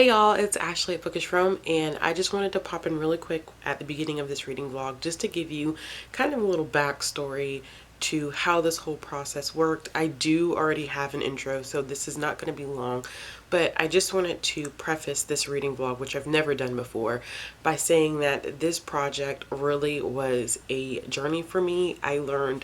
Hey y'all, it's Ashley at Bookish Rome, and I just wanted to pop in really quick at the beginning of this reading vlog just to give you kind of a little backstory to how this whole process worked. I do already have an intro, so this is not going to be long, but I just wanted to preface this reading vlog, which I've never done before, by saying that this project really was a journey for me. I learned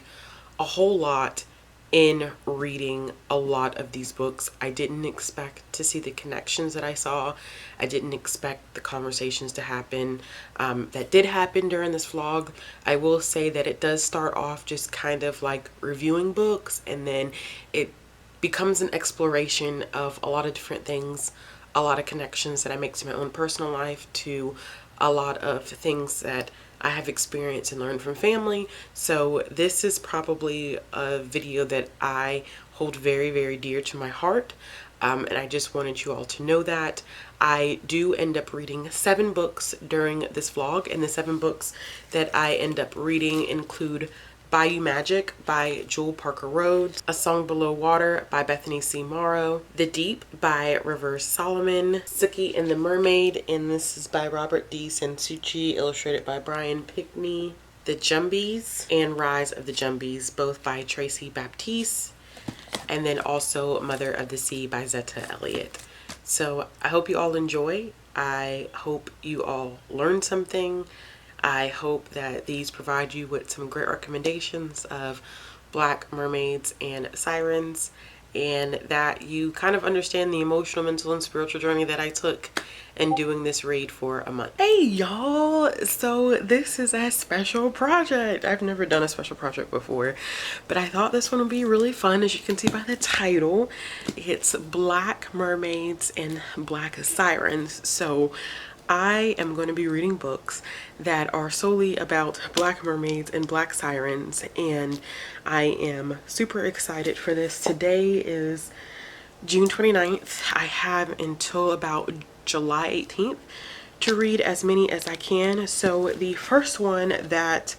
a whole lot in reading a lot of these books. I didn't expect to see the connections that I saw. I didn't expect the conversations to happen that did happen during this vlog. I will say that it does start off just kind of like reviewing books, and then it becomes an exploration of a lot of different things, a lot of connections that I make to my own personal life, to a lot of things that I have experienced and learned from family. So this is probably a video that I hold very, very dear to my heart. And I just wanted you all to know that. I do end up reading 7 books during this vlog, and the 7 books that I end up reading include Bayou Magic by Jewel Parker Rhodes, A Song Below Water by Bethany C. Morrow, The Deep by Rivers Solomon, Sookie and the Mermaid, and this is by Robert D. Sansucci, illustrated by Brian Pickney, The Jumbies and Rise of the Jumbies, both by Tracy Baptiste, and then also Mother of the Sea by Zetta Elliott. So I hope you all enjoy. I hope you all learn something. I hope that these provide you with some great recommendations of Black mermaids and sirens, and that you kind of understand the emotional, mental, and spiritual journey that I took in doing this read for a month. Hey y'all, so this is a special project. I've never done a special project before, but I thought this one would be really fun. As you can see by the title, it's Black Mermaids and Black Sirens. So I am going to be reading books that are solely about Black mermaids and Black sirens, and I am super excited for this. Today is June 29th. I have until about July 18th to read as many as I can. So the first one that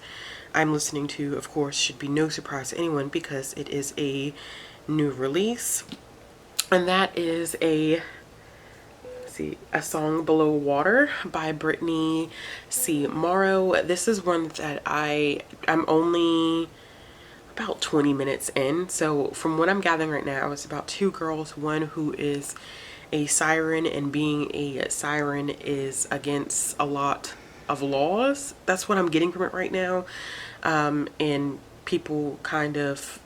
I'm listening to, of course, should be no surprise to anyone because it is a new release, and that is A Song Below Water by Brittany C. Morrow. This is one that I'm only about 20 minutes in. So from what I'm gathering right now, it's about 2 girls, one who is a siren, and being a siren is against a lot of laws. That's what I'm getting from it right now. And people kind of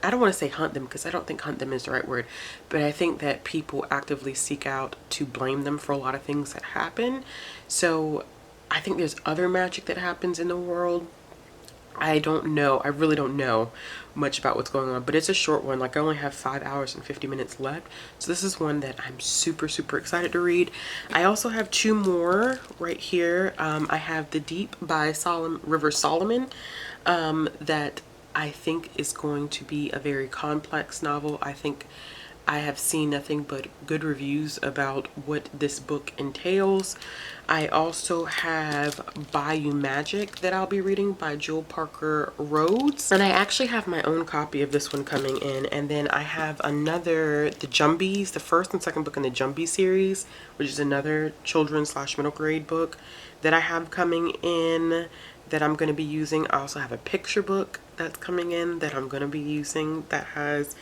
I don't want to say hunt them, because I don't think hunt them is the right word, but I think that people actively seek out to blame them for a lot of things that happen. So I think there's other magic that happens in the world. I don't know. I really don't know much about what's going on, but it's a short one. Like, I only have 5 hours and 50 minutes left. So this is one that I'm super, super excited to read. I also have 2 more right here. I have The Deep by Rivers Solomon, that I think is going to be a very complex novel. I think I have seen nothing but good reviews about what this book entails. I also have Bayou Magic that I'll be reading by Jewel Parker Rhodes, and I actually have my own copy of this one coming in. And then I have another, The Jumbies, the first and second book in the Jumbies series, which is another children's / middle grade book that I have coming in that I'm going to be using. I also have a picture book that's coming in that I'm going to be using that has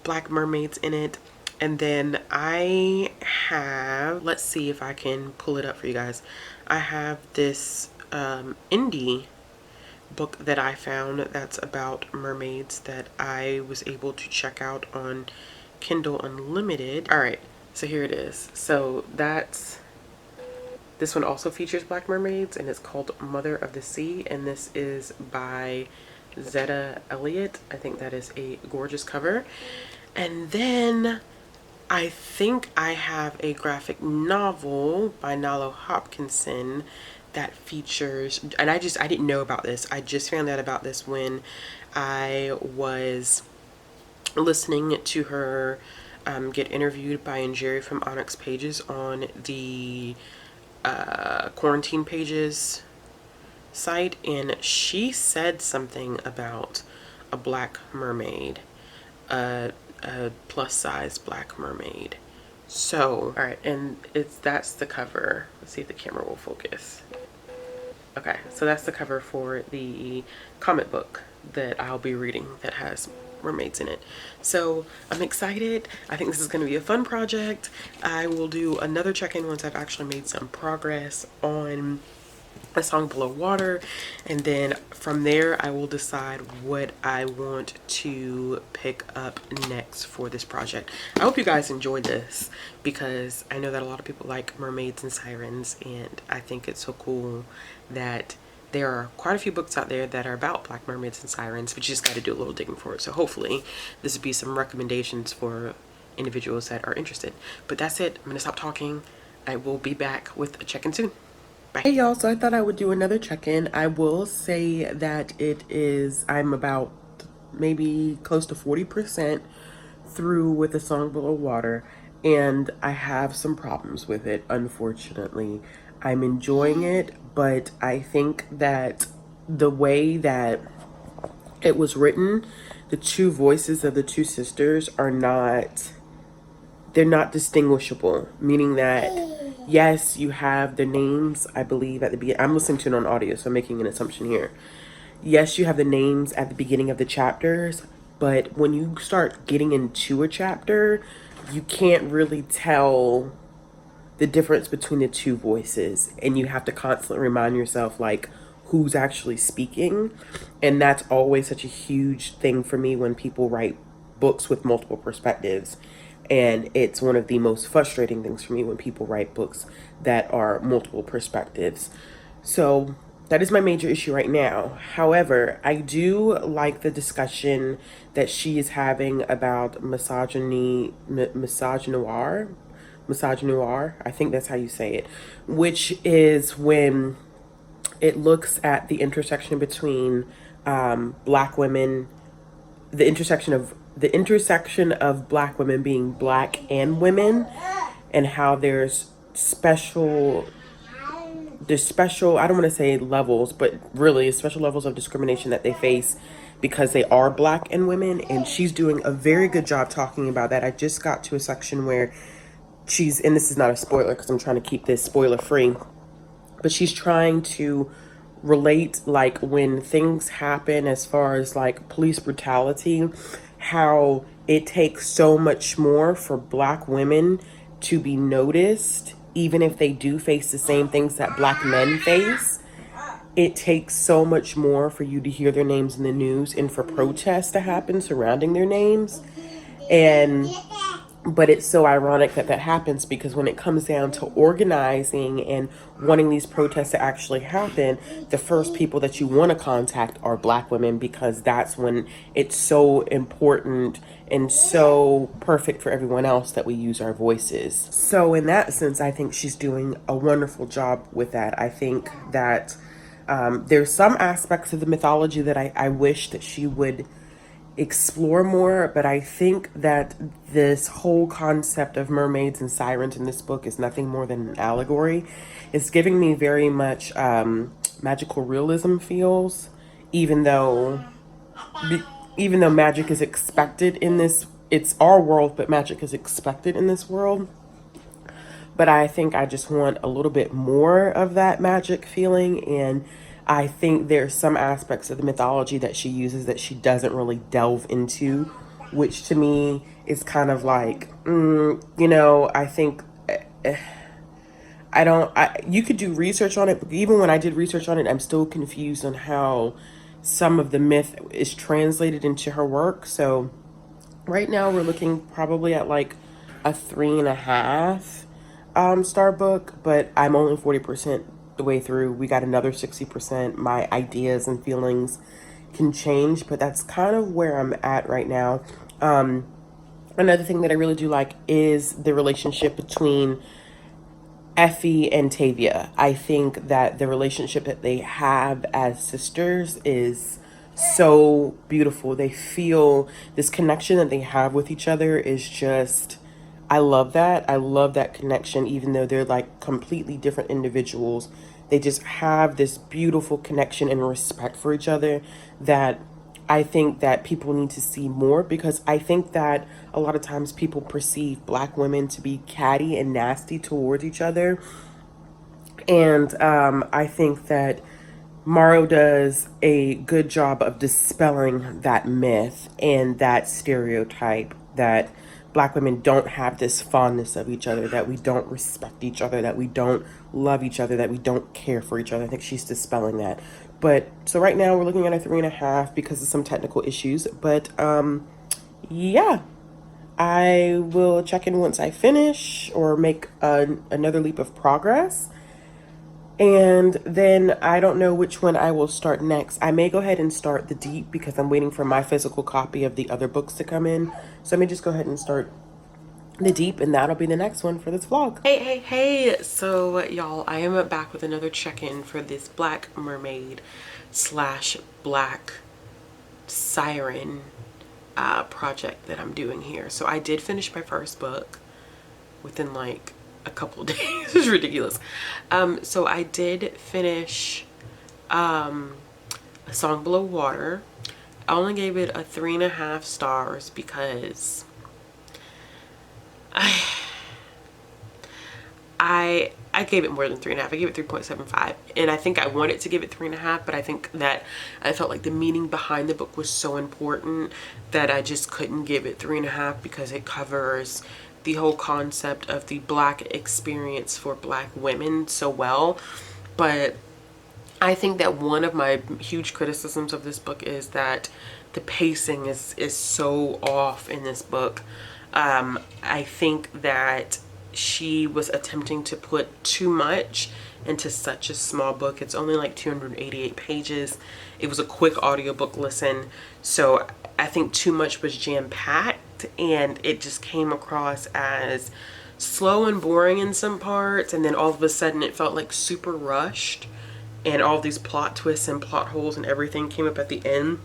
Black mermaids in it. And then I have, let's see if I can pull it up for you guys. I have this indie book that I found that's about mermaids that I was able to check out on Kindle Unlimited. All right, so here it is. So this one also features Black mermaids, and it's called Mother of the Sea, and this is by Zetta Elliott. I think that is a gorgeous cover. And then I think I have a graphic novel by Nalo Hopkinson that features, and I didn't know about this. I just found out about this when I was listening to her get interviewed by Jerry from Onyx Pages on the Quarantine Pages site, and she said something about a Black mermaid, a plus size Black mermaid. So, all right, and that's the cover. Let's see if the camera will focus. Okay, so that's the cover for the comic book that I'll be reading that has mermaids in it. So I'm excited. I think this is going to be a fun project. I will do another check-in once I've actually made some progress on A Song Below Water, and then from there I will decide what I want to pick up next for this project. I hope you guys enjoyed this because I know that a lot of people like mermaids and sirens, and I think it's so cool that there are quite a few books out there that are about black mermaids and sirens, but you just got to do a little digging for it. So hopefully this will be some recommendations for individuals that are interested. But that's it. I'm gonna stop talking. I will be back with a check-in soon. Bye. Hey y'all, so I thought I would do another check-in. I will say that I'm about maybe close to 40% through with A Song Below Water, and I have some problems with it, unfortunately. I'm enjoying it, but I think that the way that it was written, the two voices of the two sisters they're not distinguishable, meaning that yes, you have the names, I believe, at the beginning. I'm listening to it on audio, so I'm making an assumption here. Yes, you have the names at the beginning of the chapters, but when you start getting into a chapter, you can't really tell the difference between the two voices, and you have to constantly remind yourself, like, who's actually speaking. And that's always such a huge thing for me when people write books with multiple perspectives. And it's one of the most frustrating things for me when people write books that are multiple perspectives. So that is my major issue right now. However, I do like the discussion that she is having about misogynoir. I think that's how you say it, which is when it looks at the intersection between black women, the intersection of black women being black and women, and how there's special, I don't want to say levels, but really special levels of discrimination that they face because they are black and women. And she's doing a very good job talking about that. I just got to a section where and this is not a spoiler because I'm trying to keep this spoiler free, but she's trying to relate, like, when things happen as far as like police brutality, how it takes so much more for black women to be noticed, even if they do face the same things that black men face. It takes so much more for you to hear their names in the news and for protests to happen surrounding their names. But it's so ironic that happens, because when it comes down to organizing and wanting these protests to actually happen, the first people that you want to contact are black women, because that's when it's so important and so perfect for everyone else that we use our voices. So in that sense, I think she's doing a wonderful job with that. I think that there's some aspects of the mythology that I wish that she would explore more, but I think that this whole concept of mermaids and sirens in this book is nothing more than an allegory. It's giving me very much magical realism feels, even though magic is expected in this. It's our world, but magic is expected in this world. But I think I just want a little bit more of that magic feeling, and I think there's some aspects of the mythology that she uses that she doesn't really delve into, which to me is kind of like, I think you could do research on it, but even when I did research on it, I'm still confused on how some of the myth is translated into her work. So right now we're looking probably at like a 3.5 star book, but I'm only 40% the way through. We got another 60%. My ideas and feelings can change, but that's kind of where I'm at right now. Another thing that I really do like is the relationship between Effie and Tavia. I think that the relationship that they have as sisters is so beautiful. They feel this connection that they have with each other is just, I love that. I love that connection, even though they're like completely different individuals. They just have this beautiful connection and respect for each other that I think that people need to see more, because I think that a lot of times people perceive Black women to be catty and nasty towards each other. And I think that Morrow does a good job of dispelling that myth and that stereotype that Black women don't have this fondness of each other, that we don't respect each other, that we don't love each other, that we don't care for each other. I think she's dispelling that. But so right now we're looking at a 3.5 because of some technical issues. But yeah, I will check in once I finish or make another leap of progress. And then I don't know which one I will start next. I may go ahead and start The Deep because I'm waiting for my physical copy of the other books to come in. So let me just go ahead and start The Deep, and that'll be the next one for this vlog. Hey. So y'all, I am back with another check-in for this Black Mermaid / Black Siren project that I'm doing here. So I did finish my first book within like a couple of days. It's ridiculous. So I did finish A Song Below Water. I only gave it a 3.5 stars because I gave it more than 3.5. I gave it 3.75, and I think I wanted to give it 3.5, but I think that I felt like the meaning behind the book was so important that I just couldn't give it 3.5 because it covers the whole concept of the Black experience for Black women so well. But I think that one of my huge criticisms of this book is that the pacing is so off in this book. I think that she was attempting to put too much into such a small book. It's only like 288 pages. It was a quick audiobook listen, so I think too much was jam-packed, and it just came across as slow and boring in some parts, and then all of a sudden it felt like super rushed, and all these plot twists and plot holes and everything came up at the end.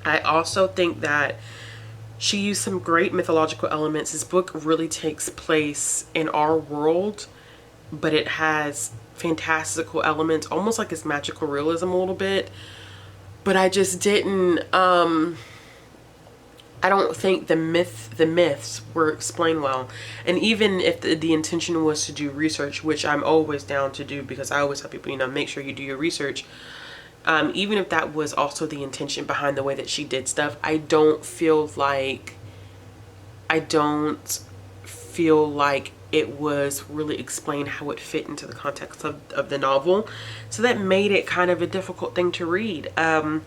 I also think that she used some great mythological elements. This book really takes place in our world, but it has fantastical elements, almost like it's magical realism a little bit. But I just didn't, I don't think the myths were explained well. And even if the intention was to do research, which I'm always down to do because I always tell people, you know, make sure you do your research. Even if that was also the intention behind the way that she did stuff, I don't feel like it was really explained how it fit into the context of the novel. So that made it kind of a difficult thing to read. But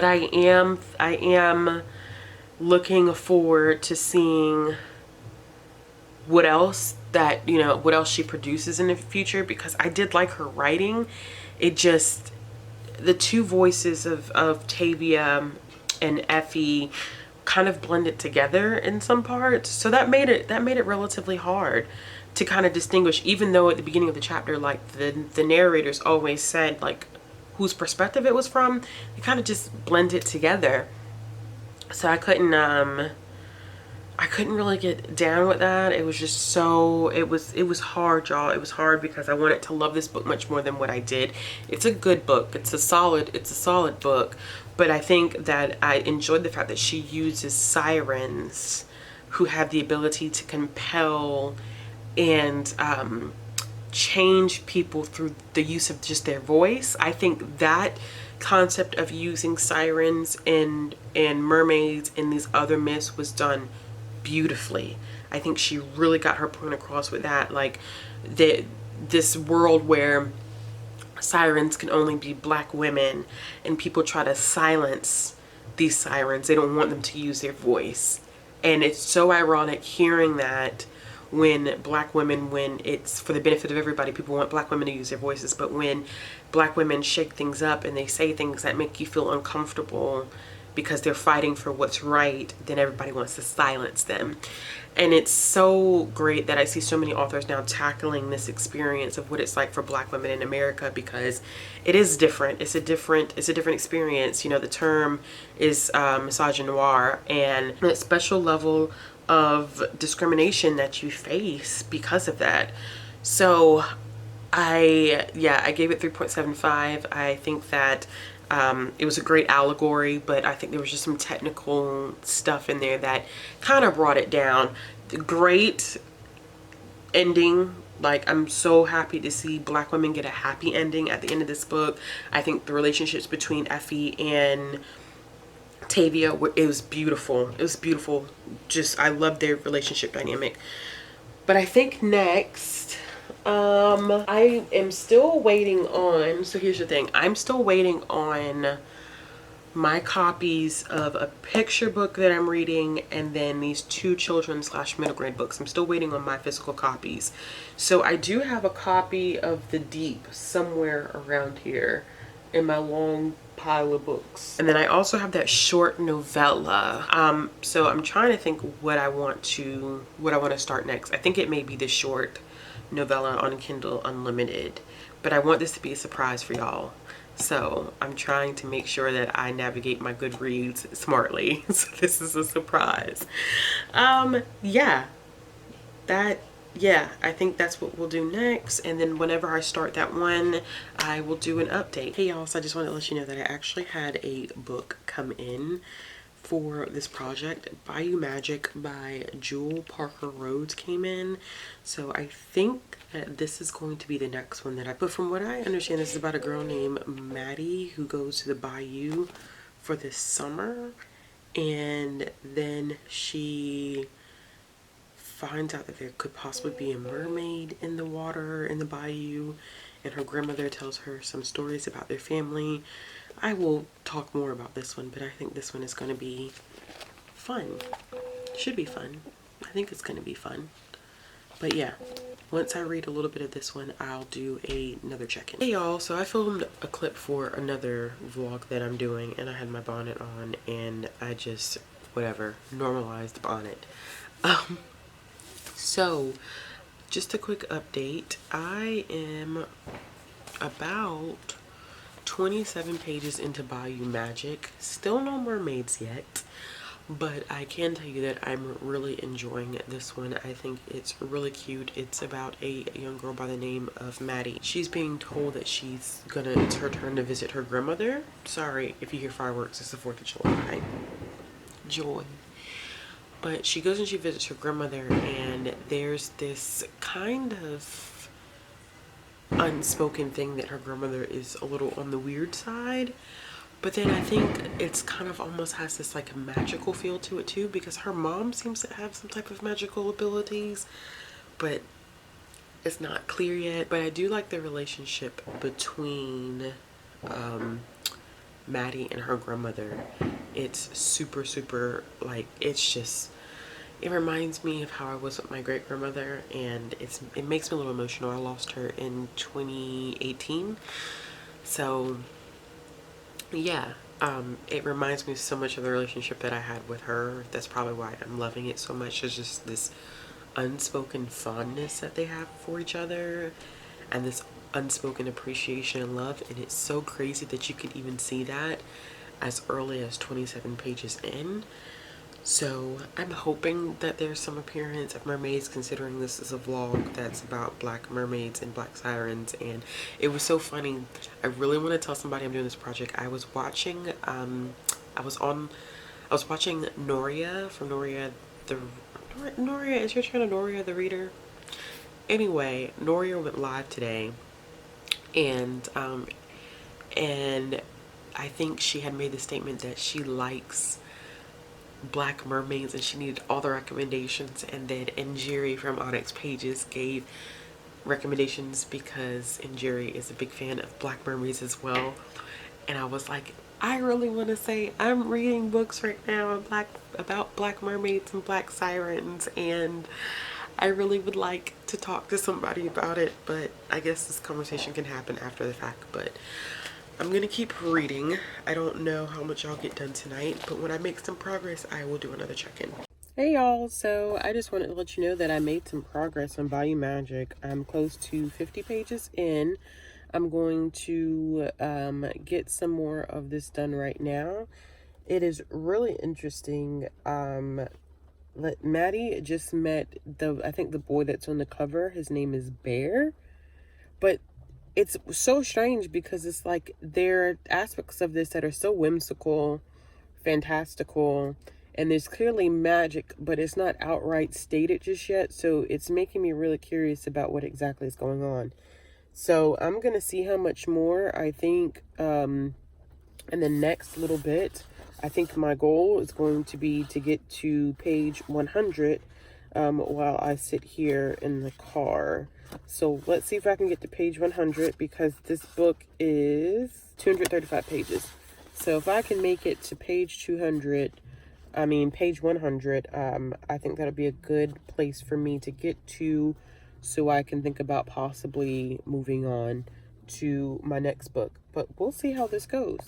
I am looking forward to seeing what else she produces in the future, because I did like her writing. It just, the two voices of Tavia and Effie kind of blended together in some parts, so that made it relatively hard to kind of distinguish, even though at the beginning of the chapter, like the narrators always said like whose perspective it was from. They kind of just blended together, so I couldn't really get down with that. It was just so, it was hard, y'all. It was hard because I wanted to love this book much more than what I did. It's a good book. It's a solid book. But I think that I enjoyed the fact that she uses sirens who have the ability to compel and change people through the use of just their voice. I think that concept of using sirens and mermaids and these other myths was done beautifully. I think she really got her point across with that, like this world where sirens can only be Black women, and people try to silence these sirens. They don't want them to use their voice, and it's so ironic hearing that when Black women, when it's for the benefit of everybody, people want Black women to use their voices, but when Black women shake things up and they say things that make you feel uncomfortable because they're fighting for what's right, then everybody wants to silence them. And it's so great that I see so many authors now tackling this experience of what it's like for Black women in America, because it is different. It's a different experience. You know, the term is misogynoir, and that special level of discrimination that you face because of that. So I gave it 3.75. I think that It was a great allegory, but I think there was just some technical stuff in there that kind of brought it down. Great ending. Like, I'm so happy to see Black women get a happy ending at the end of this book. I think the relationships between Effie and Tavia, it was beautiful. It was beautiful. Just, I love their relationship dynamic. But I think next, I am still waiting on, so here's the thing. I'm still waiting on my copies of a picture book that I'm reading, and then these 2 children / middle grade books. I'm still waiting on my physical copies. So I do have a copy of The Deep somewhere around here in my long pile of books. And then I also have that short novella. So I'm trying to think what I want to start next. I think it may be the short novella on Kindle Unlimited, but I want this to be a surprise for y'all. So I'm trying to make sure that I navigate my Goodreads smartly. So this is a surprise. Yeah, I think that's what we'll do next. And then whenever I start that one, I will do an update. Hey y'all, so I just wanted to let you know that I actually had a book come in for this project. Bayou Magic by Jewel Parker Rhodes came in. So I think that this is going to be the next one that but from what I understand, this is about a girl named Maddie who goes to the bayou for the summer, and then she finds out that there could possibly be a mermaid in the water in the bayou, and her grandmother tells her some stories about their family. I will talk more about this one, but I think this one is going to be fun. Should be fun. I think it's going to be fun. But yeah, once I read a little bit of this one, I'll do another check-in. Hey y'all, so I filmed a clip for another vlog that I'm doing, and I had my bonnet on, and I just, whatever, normalized the bonnet. So, just a quick update. I am about 27 pages into Bayou Magic. Still no mermaids yet, but I can tell you that I'm really enjoying this one. I think it's really cute. It's about a young girl by the name of Maddie. She's being told that it's her turn to visit her grandmother. Sorry if you hear fireworks, it's the 4th of July. Joy. But she goes and she visits her grandmother, and there's this kind of unspoken thing that her grandmother is a little on the weird side. But then I think it's kind of almost has this like magical feel to it too, because her mom seems to have some type of magical abilities, but it's not clear yet. But I do like the relationship between Maddie and her grandmother. It's super, super, like, it reminds me of how I was with my great grandmother, and it makes me a little emotional. I lost her in 2018. So yeah, it reminds me so much of the relationship that I had with her. That's probably why I'm loving it so much. It's just this unspoken fondness that they have for each other, and this unspoken appreciation and love. And it's so crazy that you could even see that as early as 27 pages in. So I'm hoping that there's some appearance of mermaids, considering this is a vlog that's about Black mermaids and Black sirens. And it was so funny. I really want to tell somebody I'm doing this project. I was watching watching Noria from Noria is your channel Noria the Reader? Anyway, Noria went live today, and I think she had made the statement that she likes Black mermaids and she needed all the recommendations, and then Njeri from Onyx Pages gave recommendations because Njeri is a big fan of Black mermaids as well. And I was like, I really want to say I'm reading books right now about Black mermaids and Black sirens, and I really would like to talk to somebody about it, but I guess this conversation can happen after the fact. But I'm gonna keep reading. I don't know how much I'll get done tonight, but when I make some progress, I will do another check-in. Hey y'all, so I just wanted to let you know that I made some progress on Bayou Magic. I'm close to 50 pages in. I'm going to get some more of this done right now. It is really interesting. Maddie just met I think the boy that's on the cover. His name is Bear, but it's so strange because it's like there are aspects of this that are so whimsical, fantastical, and there's clearly magic, but it's not outright stated just yet. So it's making me really curious about what exactly is going on. So I'm going to see how much more. I think in the next little bit, I think my goal is going to be to get to page 100 while I sit here in the car. So let's see if I can get to page 100, because this book is 235 pages. So if I can make it to page 200, page 100, I think that'll be a good place for me to get to, so I can think about possibly moving on to my next book. But we'll see how this goes.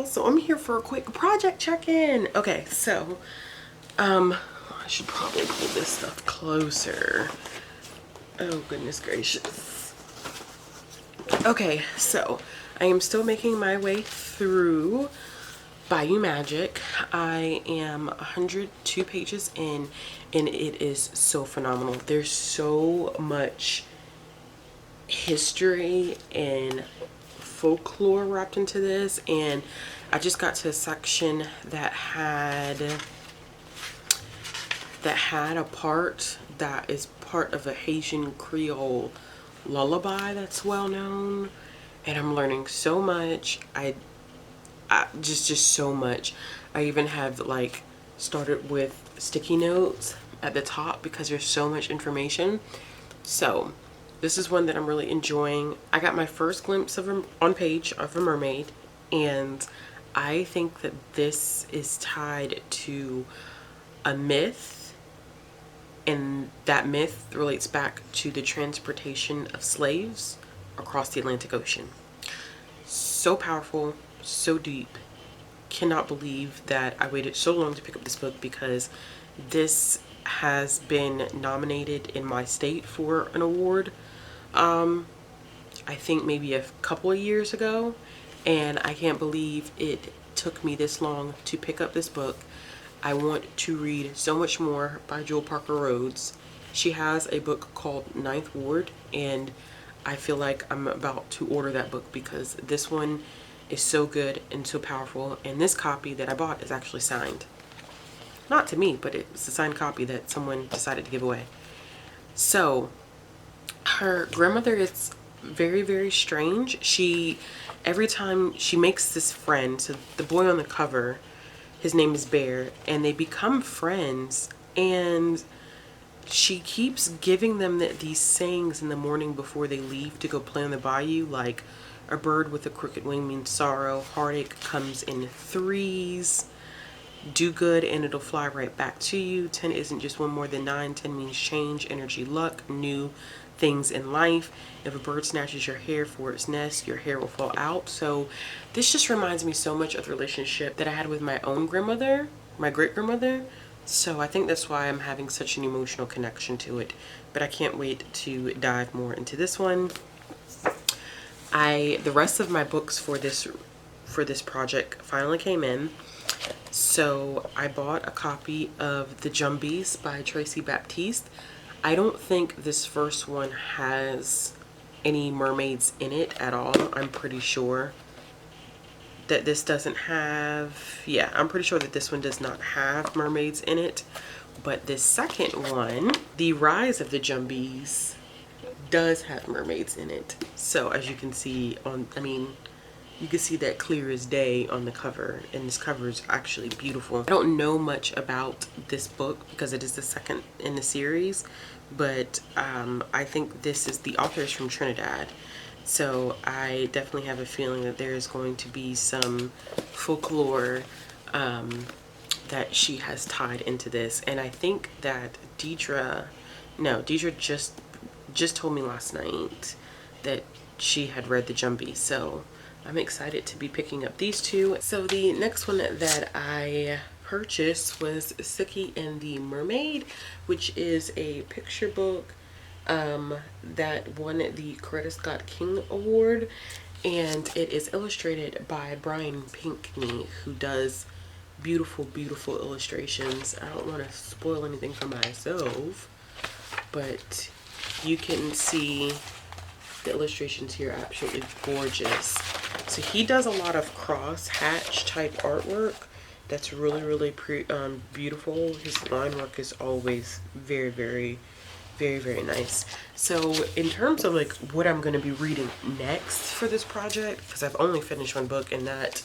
So I'm here for a quick project check-in. Okay, so I should probably pull this stuff closer. Oh goodness gracious. Okay, so I am still making my way through Bayou Magic. I am 102 pages in, and it is so phenomenal. There's so much history and folklore wrapped into this, and I just got to a section that had a part that is part of a Haitian Creole lullaby that's well known, and I'm learning so much. I just so much. I even have like started with sticky notes at the top because there's so much information. So this is one that I'm really enjoying. I got my first glimpse of on page of a mermaid, and I think that this is tied to a myth, and that myth relates back to the transportation of slaves across the Atlantic Ocean. So powerful, so deep. Cannot believe that I waited so long to pick up this book, because this has been nominated in my state for an award. I think maybe a couple of years ago, and I can't believe it took me this long to pick up this book. I want to read so much more by Jewel Parker Rhodes. She has a book called Ninth Ward, and I feel like I'm about to order that book because this one is so good and so powerful. And this copy that I bought is actually signed. Not to me, but it's a signed copy that someone decided to give away. So her grandmother is very, very strange. Every time she makes this friend, so the boy on the cover, his name is Bear, and they become friends, and she keeps giving them these sayings in the morning before they leave to go play on the bayou, like a bird with a crooked wing means sorrow, heartache comes in threes, do good and it'll fly right back to you, 10 isn't just one more than 9, 10 means change, energy, luck, new things in life. If a bird snatches your hair for its nest, your hair will fall out. So this just reminds me so much of the relationship that I had with my own grandmother, my great grandmother. So I think that's why I'm having such an emotional connection to it. But I can't wait to dive more into this one. The rest of my books for this project finally came in. So I bought a copy of the Jumbies by Tracy Baptiste. I don't think this first one has any mermaids in it at all. I'm pretty sure that this doesn't have, yeah, I'm pretty sure that this one does not have mermaids in it. But this second one, The Rise of the Jumbies, does have mermaids in it. So as you can see you can see that clear as day on the cover, and this cover is actually beautiful. I don't know much about this book because it is the second in the series, but I think the author is from Trinidad, so I definitely have a feeling that there is going to be some folklore that she has tied into this. And I think that Deidre just told me last night that she had read the Jumbies, so I'm excited to be picking up these two. So the next one that I purchased was Sookie and the Mermaid, which is a picture book that won the Coretta Scott King Award, and it is illustrated by Brian Pinkney, who does beautiful, beautiful illustrations. I don't want to spoil anything for myself, but you can see the illustrations here are absolutely gorgeous. So he does a lot of cross hatch type artwork that's really, really beautiful. His line work is always very, very, very, very nice. So in terms of like what I'm going to be reading next for this project, because I've only finished one book, and that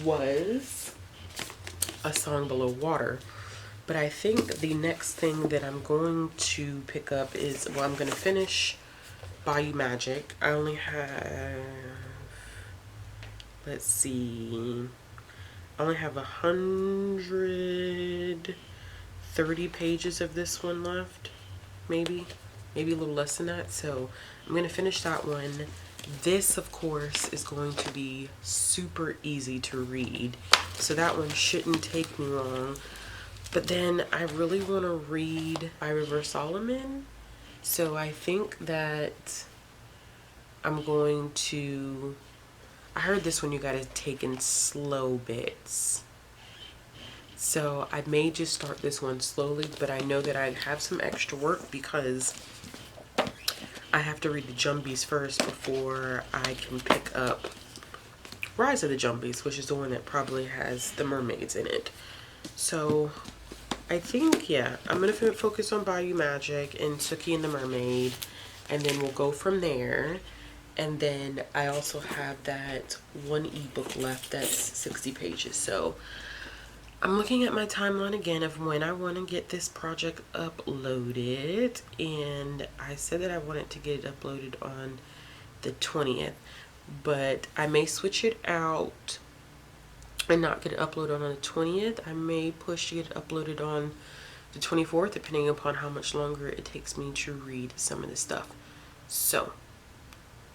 was A Song Below Water. But I think the next thing that I'm going to pick up is, well, I'm going to finish Bayou Magic. I only have, let's see, I only have 130 pages of this one left, maybe a little less than that. So I'm going to finish that one. This, of course, is going to be super easy to read, so that one shouldn't take me long. But then I really want to read By River Solomon. So I think that I'm going to, I heard this one you gotta take in slow bits. So I may just start this one slowly, but I know that I have some extra work because I have to read the Jumbies first before I can pick up Rise of the Jumbies, which is the one that probably has the mermaids in it. So I think, yeah, I'm going to focus on Bayou Magic and Sookie and the Mermaid, and then we'll go from there. And then I also have that one ebook left that's 60 pages. So I'm looking at my timeline again of when I want to get this project uploaded. And I said that I wanted to get it uploaded on the 20th, but I may switch it out and not get it uploaded on the 20th. I may push to get it uploaded on the 24th, depending upon how much longer it takes me to read some of this stuff. So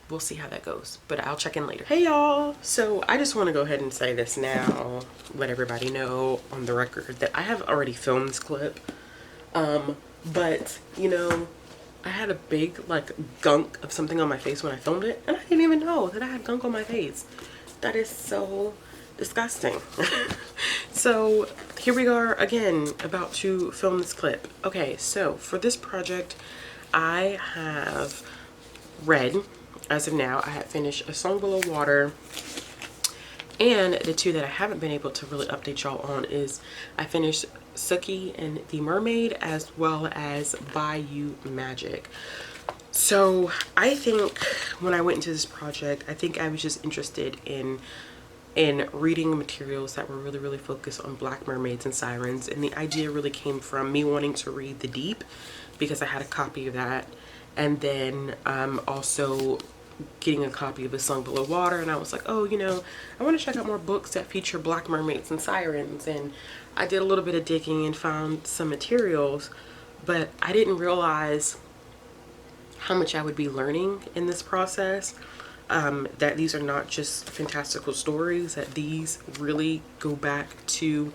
we'll see how that goes, but I'll check in later. Hey y'all, so I just want to go ahead and say this now, let everybody know on the record that I have already filmed this clip, but you know, I had a big like gunk of something on my face when I filmed it, and I didn't even know that I had gunk on my face. That is so disgusting. So here we are again, about to film this clip. Okay, so for this project I have read, as of now, I have finished A Song Below Water, and the two that I haven't been able to really update y'all on is I finished Sucky and the Mermaid, as well as Bayou Magic. So I think when I went into this project, I think I was just interested in reading materials that were really, really focused on Black mermaids and sirens, and the idea really came from me wanting to read The Deep because I had a copy of that, and then also getting a copy of A Song Below Water, and I was like, oh, you know, I want to check out more books that feature Black mermaids and sirens. And I did a little bit of digging and found some materials, but I didn't realize how much I would be learning in this process. That these are not just fantastical stories, that these really go back to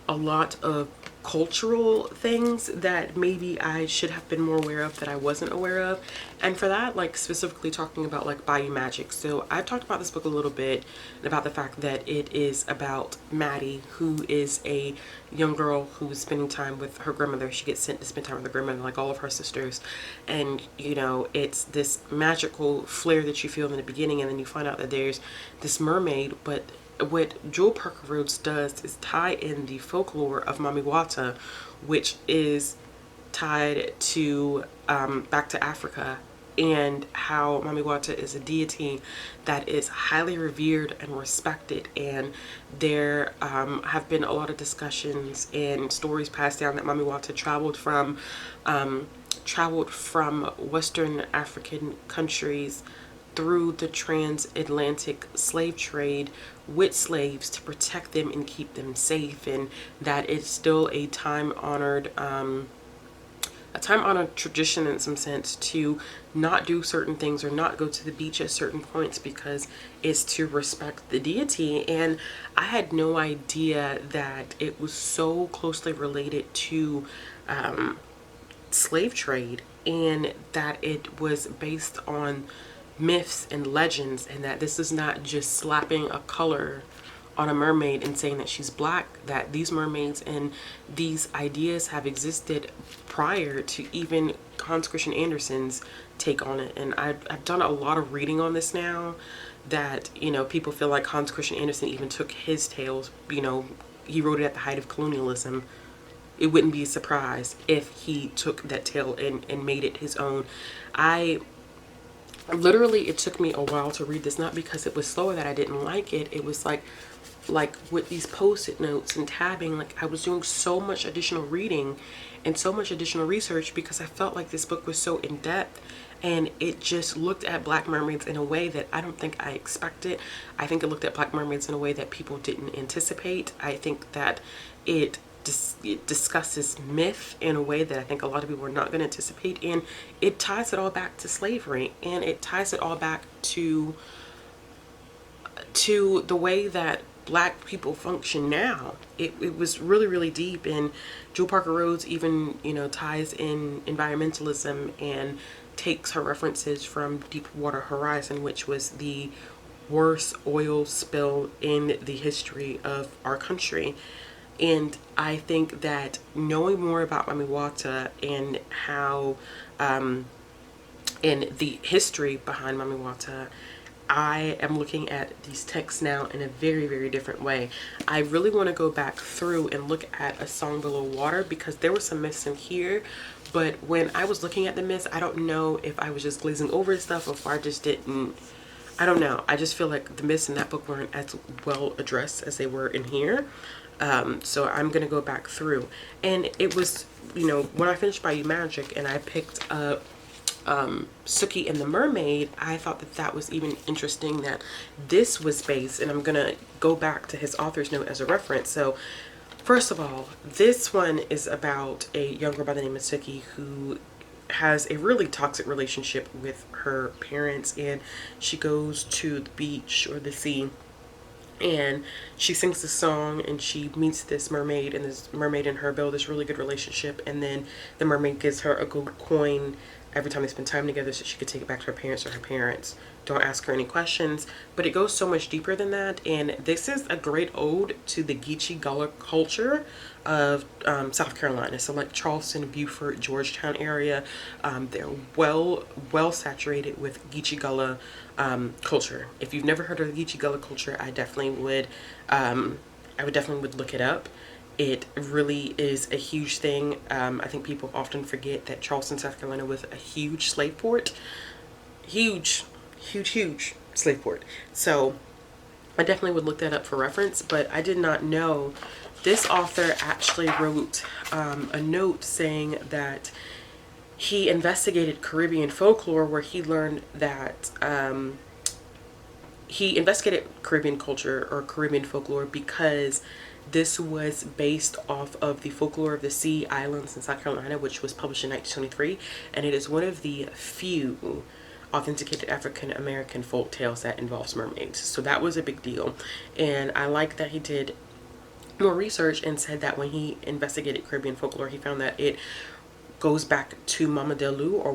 a lot of cultural things that maybe I should have been more aware of that I wasn't aware of. And for that, like specifically talking about like Bayou Magic. So I've talked about this book a little bit, and about the fact that it is about Maddie, who is a young girl who is spending time with her grandmother. She gets sent to spend time with her grandmother like all of her sisters, and you know, it's this magical flair that you feel in the beginning, and then you find out that there's this mermaid. But what Jewel Parker Rhodes does is tie in the folklore of Mami Wata, which is tied to back to Africa, and how Mami Wata is a deity that is highly revered and respected. And there have been a lot of discussions and stories passed down that Mami Wata traveled from Western African countries through the transatlantic slave trade with slaves to protect them and keep them safe, and that it's still a time-honored a time-honored tradition in some sense to not do certain things or not go to the beach at certain points because it's to respect the deity. And I had no idea that it was so closely related to slave trade, and that it was based on myths and legends, and that this is not just slapping a color on a mermaid and saying that she's black, that these mermaids and these ideas have existed prior to even Hans Christian Andersen's take on it. And I've done a lot of reading on this now, that, you know, people feel like Hans Christian Andersen even took his tales, you know, he wrote it at the height of colonialism. It wouldn't be a surprise if he took that tale and made it his own. I literally, it took me a while to read this, not because it was slower that I didn't like it. It was like with these post-it notes and tabbing, like I was doing so much additional reading and so much additional research because I felt like this book was so in-depth, and it just looked at black mermaids in a way that I don't think I expected. I think it looked at black mermaids in a way that people didn't anticipate. I think that it discusses myth in a way that I think a lot of people are not going to anticipate, and it ties it all back to slavery, and it ties it all back to the way that black people function now. It was really, really deep. And Jewel Parker Rhodes even, you know, ties in environmentalism and takes her references from Deepwater Horizon, which was the worst oil spill in the history of our country. And I think that knowing more about Mami Wata and how, and the history behind Mami Wata, I am looking at these texts now in a very, very different way. I really want to go back through and look at A Song Below Water, because there were some myths in here. But when I was looking at the myths, I don't know if I was just glazing over stuff or if I just didn't. I don't know. I just feel like the myths in that book weren't as well addressed as they were in here. So I'm going to go back through. And it was, you know, when I finished Bayou Magic and I picked up Sookie and the Mermaid, I thought that that was even interesting that this was based, and I'm going to go back to his author's note as a reference. So first of all, this one is about a young girl by the name of Sookie who has a really toxic relationship with her parents, and she goes to the beach or the sea and she sings this song, and she meets this mermaid, and this mermaid and her build this really good relationship, and then the mermaid gives her a gold coin every time they spend time together so she could take it back to her parents, or her parents don't ask her any questions. But it goes so much deeper than that, and this is a great ode to the Geechee Gullah culture of South Carolina. So like Charleston, Beaufort, Georgetown area, they're well saturated with Geechee Gullah culture. If you've never heard of the Geechee Gullah culture, I definitely would look it up. It really is a huge thing. I think people often forget that Charleston, South Carolina was a huge slave port. Huge slave port. So I definitely would look that up for reference, but I did not know this author actually wrote a note saying that he investigated Caribbean folklore, where he learned that he investigated Caribbean culture or Caribbean folklore because this was based off of the Folklore of the Sea Islands in South Carolina, which was published in 1923, and it is one of the few authenticated African American folk tales that involves mermaids. So that was a big deal, and I like that he did more research and said that when he investigated Caribbean folklore, he found that it goes back to Mama Delu, or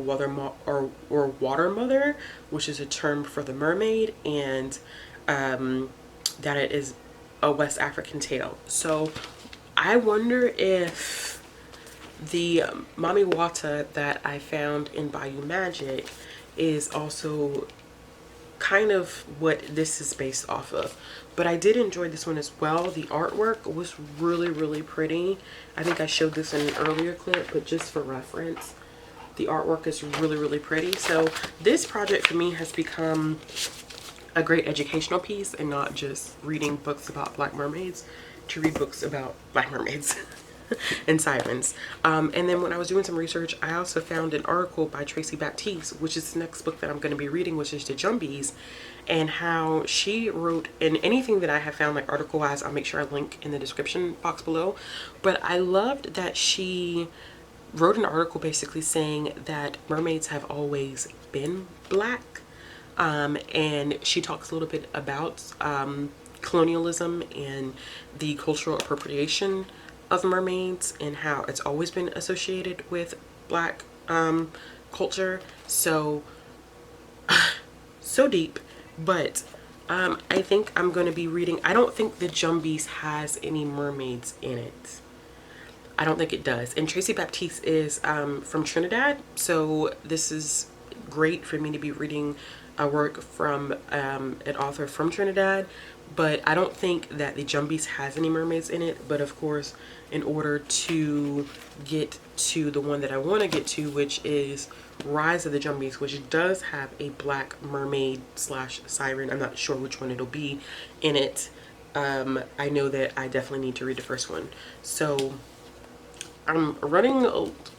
water mother, which is a term for the mermaid, and that it is a West African tale. So I wonder if the Mami Wata that I found in Bayou Magic is also kind of what this is based off of. But I did enjoy this one as well. The artwork was really, really pretty. I think I showed this in an earlier clip, but just for reference, the artwork is really, really pretty. So this project for me has become a great educational piece, and not just reading books about black mermaids, to read books about black mermaids and sirens. And then when I was doing some research, I also found an article by Tracy Baptiste, which is the next book that I'm going to be reading, which is the Jumbies, and how she wrote, and anything that I have found like article wise, I'll make sure I link in the description box below. But I loved that she wrote an article basically saying that mermaids have always been black. And she talks a little bit about colonialism and the cultural appropriation of mermaids and how it's always been associated with black culture. So, so deep. But I think I'm going to be reading. I don't think the Jumbies has any mermaids in it. I don't think it does. And Tracy Baptiste is from Trinidad. So this is great for me to be reading a work from an author from Trinidad. But I don't think that the Jumbies has any mermaids in it. But of course, in order to get to the one that I want to get to, which is Rise of the Jumbies, which does have a black mermaid slash siren. I'm not sure which one it'll be in it. I know that I definitely need to read the first one. So I'm running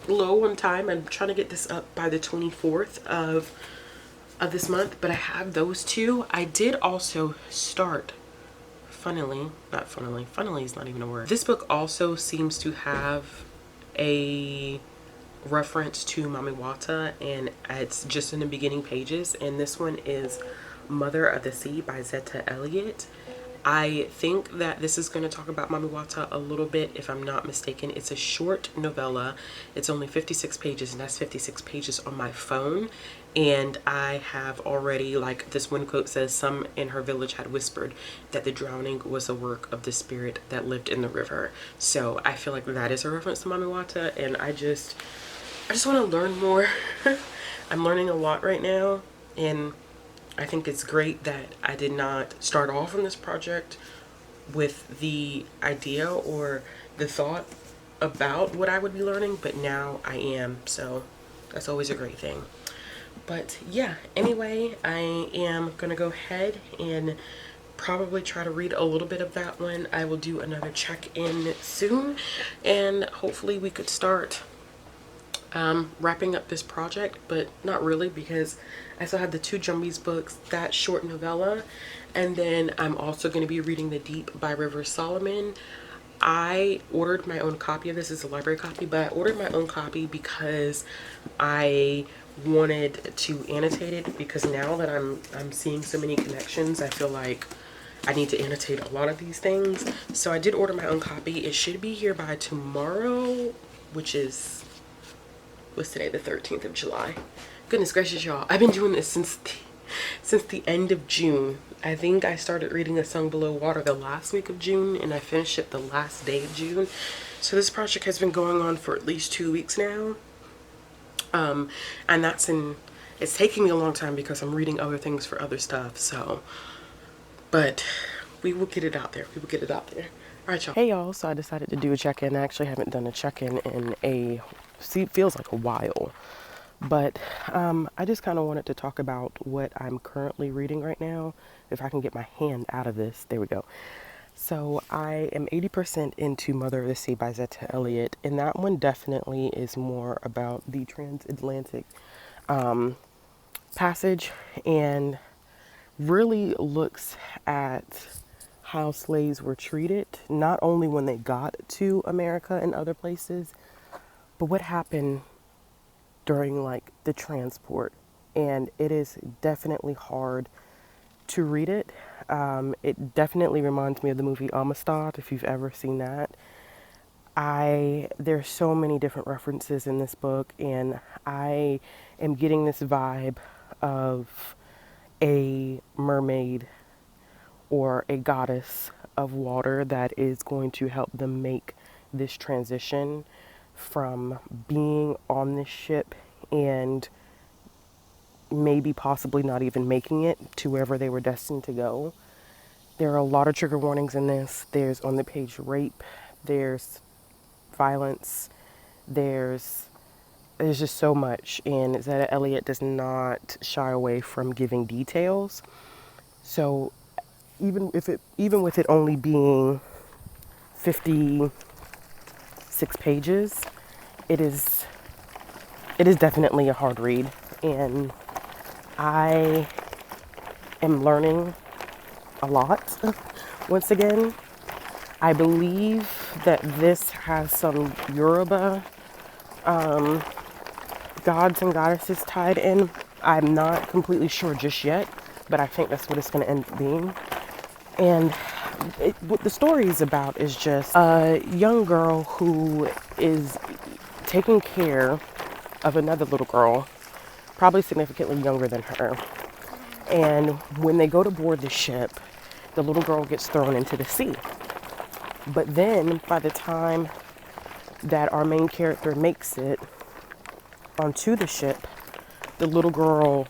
low on time. I'm trying to get this up by the 24th of this month, but I have those two. I did also start, funnily is not even a word. This book also seems to have a reference to Mami Wata, and it's just in the beginning pages. And this one is Mother of the Sea by Zetta Elliott. I think that this is going to talk about Mami Wata a little bit, if I'm not mistaken. It's a short novella. It's only 56 pages, and that's 56 pages on my phone. And I have already, like this one quote says, some in her village had whispered that the drowning was a work of the spirit that lived in the river. So I feel like that is a reference to Mami Wata, and I just want to learn more. I'm learning a lot right now, and I think it's great that I did not start off on this project with the idea or the thought about what I would be learning, but now I am. So that's always a great thing. But yeah, anyway, I am going to go ahead and probably try to read a little bit of that one. I will do another check-in soon, and hopefully we could start wrapping up this project, but not really, because I still have the two Jumbies books, that short novella, and then I'm also going to be reading The Deep by River Solomon. I ordered my own copy of this. It's a library copy, but I ordered my own copy because I wanted to annotate it, because now that I'm seeing so many connections, I feel like I need to annotate a lot of these things. So I did order my own copy. It should be here by tomorrow, which is, what's today, the 13th of July. Goodness gracious, y'all. I've been doing this since the end of June. I think I started reading A Song Below Water the last week of June, and I finished it the last day of June. So this project has been going on for at least 2 weeks now. And it's taking me a long time because I'm reading other things for other stuff. So, but we will get it out there. We will get it out there. All right, y'all. Hey, y'all. So I decided to do a check-in. I actually haven't done a check-in in it feels like a while. But I just kind of wanted to talk about what I'm currently reading right now. If I can get my hand out of this. There we go. So I am 80% into Mother of the Sea by Zetta Elliott. And that one definitely is more about the transatlantic passage, and really looks at how slaves were treated, not only when they got to America and other places, but what happened during like the transport. And it is definitely hard to read it. It definitely reminds me of the movie Amistad, if you've ever seen that. There's so many different references in this book, and I am getting this vibe of a mermaid or a goddess of water that is going to help them make this transition from being on this ship and maybe possibly not even making it to wherever they were destined to go. There are a lot of trigger warnings in this. There's on the page rape, there's violence, there's just so much, and Zetta Elliott does not shy away from giving details. So even with it only being 56 pages, it is definitely a hard read, and I am learning a lot. Once again, I believe that this has some Yoruba gods and goddesses tied in. I'm not completely sure just yet, but I think that's what it's going to end up being. And what the story is about is just a young girl who is taking care of another little girl, probably significantly younger than her. And when they go to board the ship, the little girl gets thrown into the sea. But then by the time that our main character makes it onto the ship, the little girl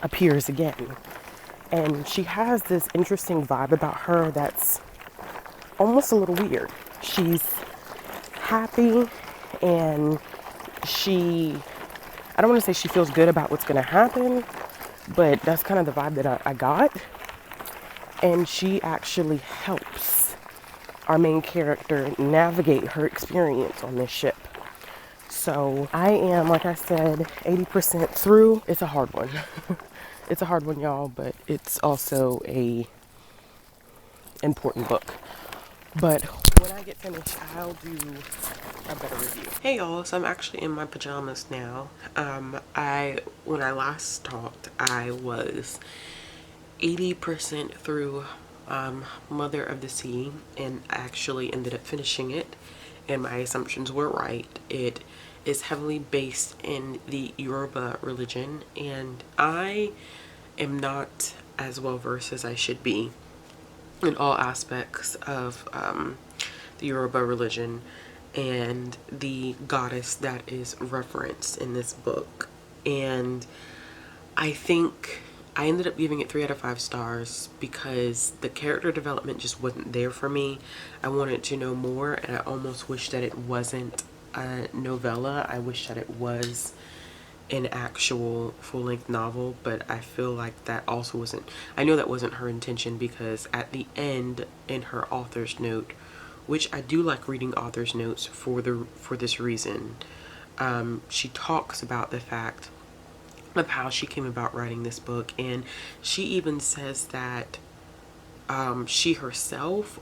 appears again. And she has this interesting vibe about her that's almost a little weird. She's happy and I don't want to say she feels good about what's going to happen, but that's kind of the vibe that I got. And she actually helps our main character navigate her experience on this ship. So I am, like I said, 80% through. It's a hard one. It's a hard one, y'all, but it's also a important book. But when I get finished, I'll do a better review. Hey y'all, so I'm actually in my pajamas now. When I last talked, I was 80% through Mother of the Sea, and I actually ended up finishing it, and my assumptions were right. It is heavily based in the Yoruba religion, and I am not as well versed as I should be in all aspects of the Yoruba religion and the goddess that is referenced in this book. And I think I ended up giving it 3 out of 5 stars because the character development just wasn't there for me. I wanted to know more, and I almost wish that it wasn't a novella. I wish that it was an actual full-length novel, but I feel like that also wasn't, I know that wasn't her intention, because at the end in her author's note, which I do like reading author's notes for this reason, she talks about the fact of how she came about writing this book, and she even says that she herself,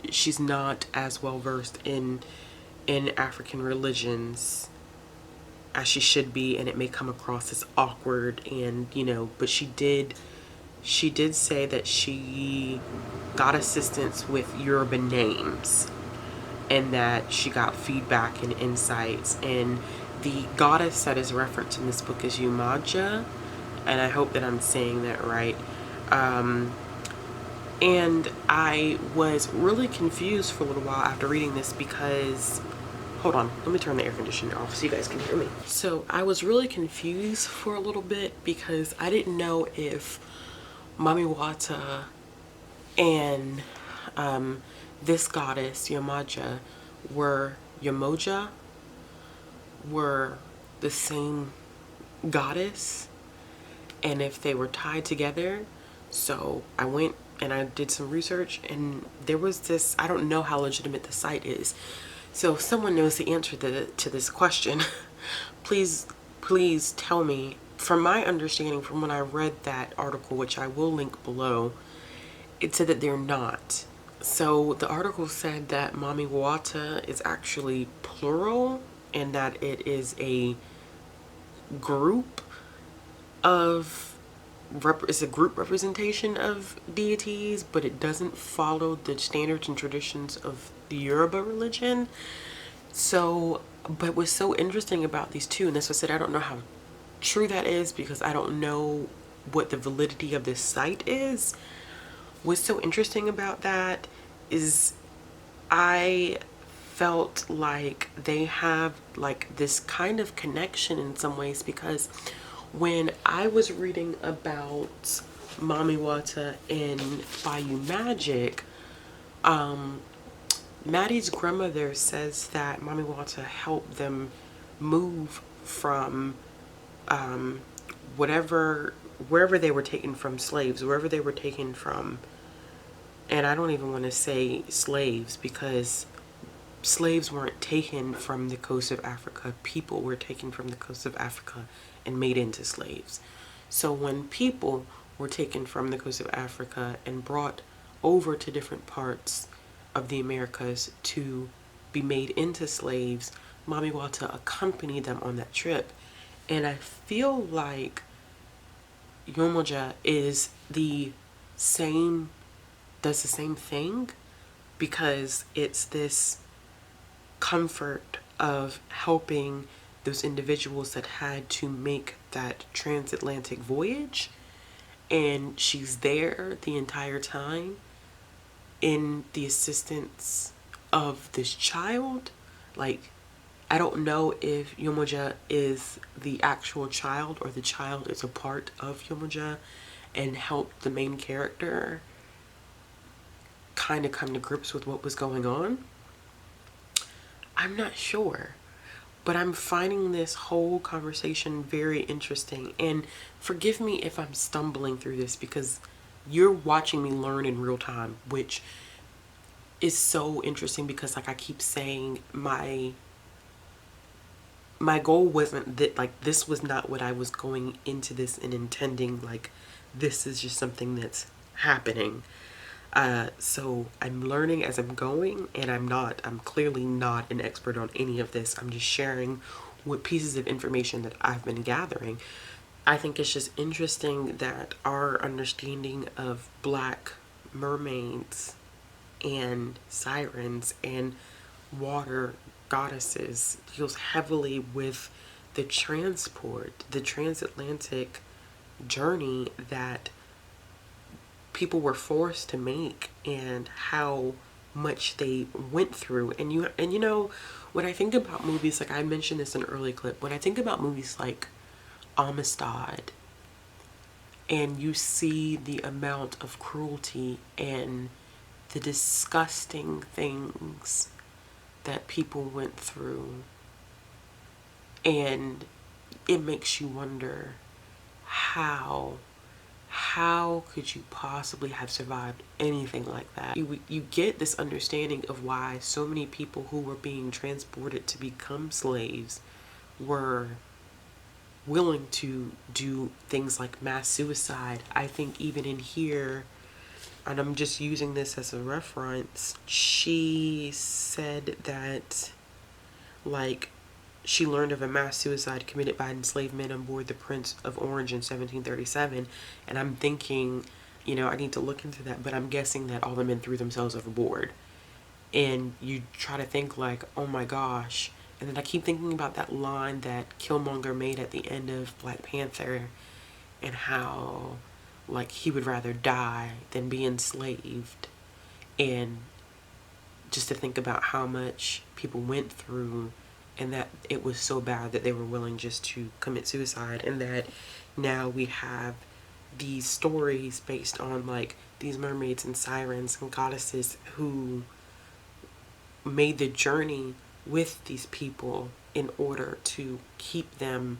she's not as well versed in African religions as she should be, and it may come across as awkward, and but she did say that she got assistance with Yoruba names, and that she got feedback and insights. And the goddess that is referenced in this book is Umaja, and I hope that I'm saying that right. And I was really confused for a little while after reading this because, hold on, let me turn the air conditioner off so you guys can hear me. So I was really confused for a little bit because I didn't know if Mami Wata and this goddess, Yamaja, were the same goddess, and if they were tied together. So I went and I did some research, and there was this, I don't know how legitimate the site is. So if someone knows the answer to this question, please tell me. From my understanding, from when I read that article, which I will link below, it said that they're not. So the article said that Mami Wata is actually plural, and that it is a group representation of deities, but it doesn't follow the standards and traditions of the Yoruba religion. So, but what's so interesting about these two, and that's what I said, I don't know how true that is because I don't know what the validity of this site is. What's so interesting about that is I felt like they have like this kind of connection in some ways, because when I was reading about Mami Wata in Bayou Magic, Maddie's grandmother says that Mami Wata helped them move from wherever they were taken from, slaves, wherever they were taken from. And I don't even want to say slaves, because slaves weren't taken from the coast of Africa. People were taken from the coast of Africa and made into slaves. So when people were taken from the coast of Africa and brought over to different parts of the Americas to be made into slaves, Mamiwa to accompany them on that trip. And I feel like Yomoja is the same, does the same thing, because it's this comfort of helping those individuals that had to make that transatlantic voyage, and she's there the entire time in the assistance of this child. Like, I don't know if Yomoja is the actual child or the child is a part of Yomoja and help the main character kind of come to grips with what was going on. I'm not sure, but I'm finding this whole conversation very interesting. And forgive me if I'm stumbling through this, because you're watching me learn in real time, which is so interesting, because like I keep saying, my goal wasn't that, like, this was not what I was going into this and intending. Like, this is just something that's happening. So I'm learning as I'm going, and I'm clearly not an expert on any of this. I'm just sharing what pieces of information that I've been gathering. I think it's just interesting that our understanding of Black mermaids and sirens and water goddesses deals heavily with the transatlantic journey that people were forced to make, and how much they went through. And you know, when I think about movies, like I mentioned this in an early clip, when I think about movies like Amistad, and you see the amount of cruelty and the disgusting things that people went through, and it makes you wonder, how could you possibly have survived anything like that? You get this understanding of why so many people who were being transported to become slaves were willing to do things like mass suicide. I think even in here, and I'm just using this as a reference, she said that, like, she learned of a mass suicide committed by enslaved men on board the Prince of Orange in 1737. And I'm thinking, you know, I need to look into that, but I'm guessing that all the men threw themselves overboard. And you try to think like, oh my gosh. And then I keep thinking about that line that Killmonger made at the end of Black Panther, and how, like, he would rather die than be enslaved. And just to think about how much people went through, and that it was so bad that they were willing just to commit suicide. And that now we have these stories based on, like, these mermaids and sirens and goddesses who made the journey with these people in order to keep them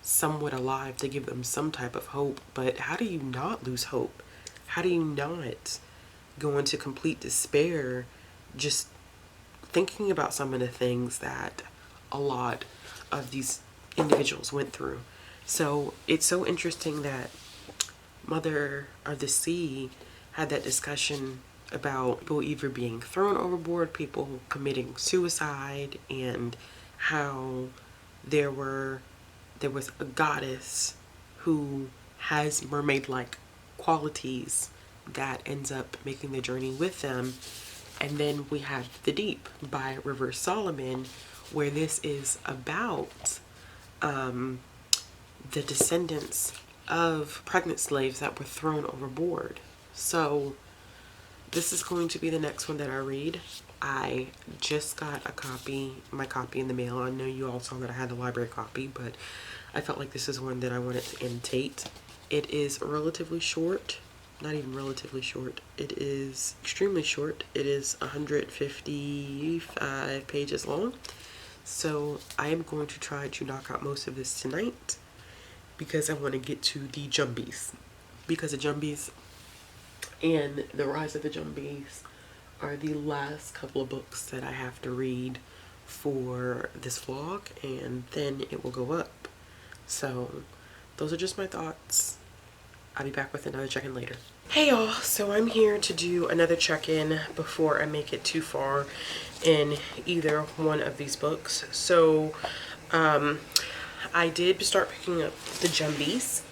somewhat alive, to give them some type of hope. But how do you not lose hope? How do you not go into complete despair just thinking about some of the things that a lot of these individuals went through? So it's so interesting that Mother of the Sea had that discussion about people either being thrown overboard, people committing suicide, and how there was a goddess who has mermaid-like qualities that ends up making the journey with them. And then we have The Deep by River Solomon, where this is about the descendants of pregnant slaves that were thrown overboard. So this is going to be the next one that I read. I just got my copy in the mail. I know you all saw that I had the library copy, but I felt like this is one that I wanted to annotate. It is relatively short. Not even relatively short. It is extremely short. It is 155 pages long. So I am going to try to knock out most of this tonight, because I want to get to the Jumbies. Because the Jumbies and The Rise of the Jumbies are the last couple of books that I have to read for this vlog, and then it will go up. So those are just my thoughts. I'll be back with another check-in later. Hey y'all, so I'm here to do another check-in before I make it too far in either one of these books. So I did start picking up the Jumbies,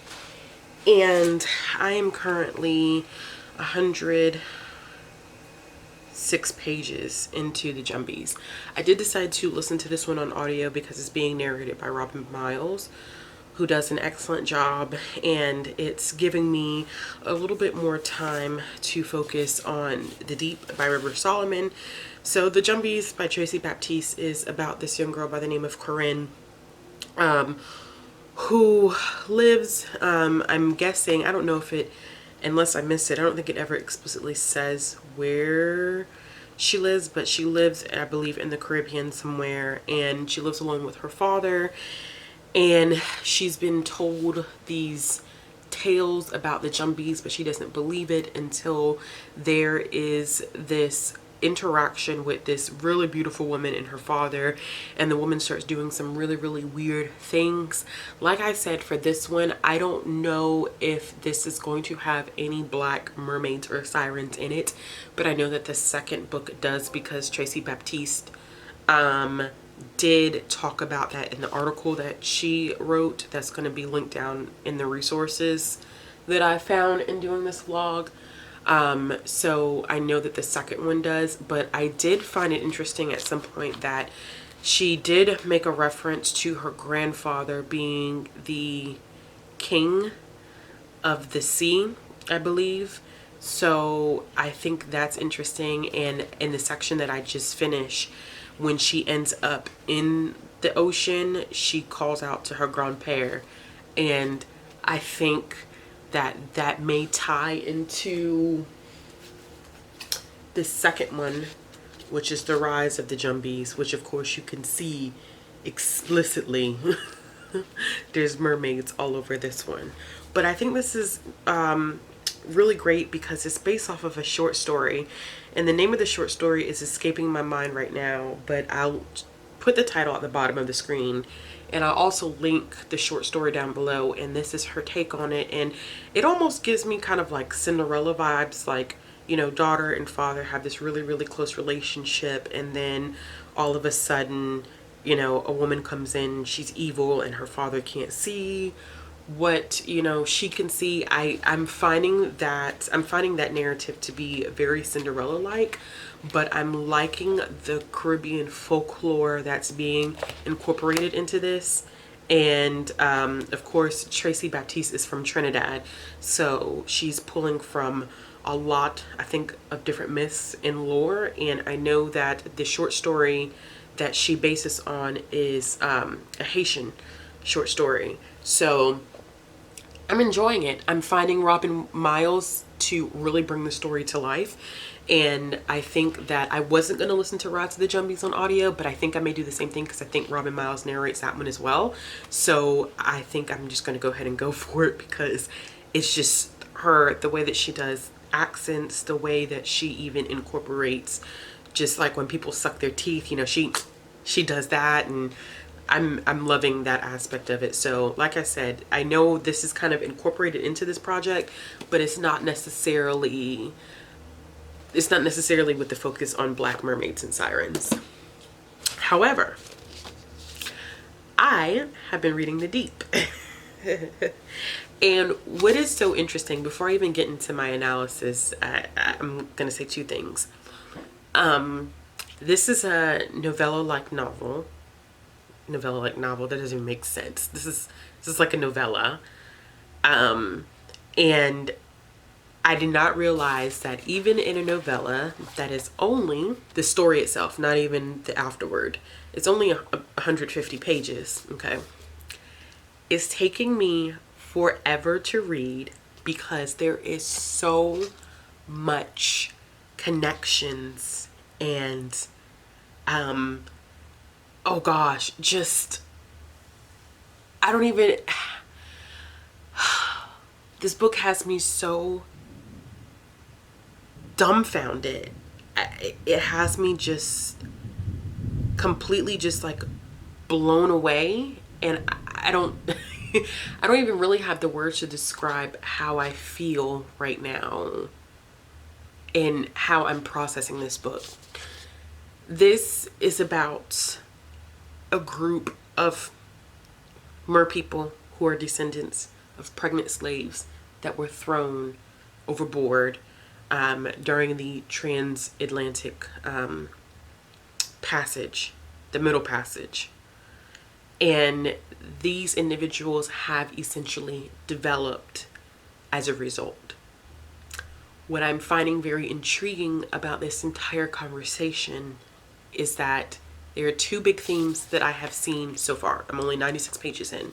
and I am currently 106 pages into the Jumbies. I did decide to listen to this one on audio because it's being narrated by Robin Miles, who does an excellent job, and it's giving me a little bit more time to focus on The Deep by River Solomon. So The Jumbies by Tracy Baptiste is about this young girl by the name of Corinne, who lives, I'm guessing, I don't know if it, unless I missed it, I don't think it ever explicitly says where she lives, but she lives, I believe, in the Caribbean somewhere, and she lives along with her father. And she's been told these tales about the Jumbies, but she doesn't believe it until there is this interaction with this really beautiful woman and her father, and the woman starts doing some really weird things. Like I said, for this one, I don't know if this is going to have any black mermaids or sirens in it, but I know that the second book does, because Tracy Baptiste did talk about that in the article that she wrote that's going to be linked down in the resources that I found in doing this vlog. So I know that the second one does, but I did find it interesting at some point that she did make a reference to her grandfather being the king of the sea, I believe. So I think that's interesting. And in the section that I just finished, when she ends up in the ocean, she calls out to her grand-père, and I think that that may tie into the second one, which is the rise of the Jumbies, which of course you can see explicitly. There's mermaids all over this one. But I think this is really great because it's based off of a short story, and the name of the short story is escaping my mind right now, but I'll put the title at the bottom of the screen, and I'll also link the short story down below. And this is her take on it, and it almost gives me kind of like Cinderella vibes, like, you know, daughter and father have this really close relationship, and then all of a sudden, you know, a woman comes in, she's evil, and her father can't see what, you know, she can see. I'm finding that narrative to be very Cinderella-like, but I'm liking the Caribbean folklore that's being incorporated into this. And of course, Tracy Baptiste is from Trinidad, so she's pulling from a lot, I think, of different myths and lore. And I know that the short story that she bases on is a Haitian short story. So I'm enjoying it. I'm finding Robin Miles to really bring the story to life. And I think that I wasn't going to listen to Rise of the Jumbies on audio, but I think I may do the same thing because I think Robin Miles narrates that one as well. So I think I'm just going to go ahead and go for it, because it's just her, the way that she does accents, the way that she even incorporates, just like when people suck their teeth, you know, she does that, and I'm loving that aspect of it. So like I said, I know this is kind of incorporated into this project, but it's not necessarily with the focus on black mermaids and sirens. However, I have been reading The Deep. And what is so interesting, before I even get into my analysis, I'm going to say two things. This is a novella-like novel. That doesn't even make sense. This is like a novella. And I did not realize that even in a novella that is only the story itself, not even the afterword, it's only 150 pages, okay? It's taking me forever to read because there is so much connections and oh gosh, just I don't even this book has me so dumbfounded. It has me just completely just like blown away, and I don't I don't even really have the words to describe how I feel right now and how I'm processing this book. This is about a group of mer people who are descendants of pregnant slaves that were thrown overboard during the transatlantic passage, the Middle Passage. And these individuals have essentially developed as a result. What I'm finding very intriguing about this entire conversation is that there are two big themes that I have seen so far. I'm only 96 pages in,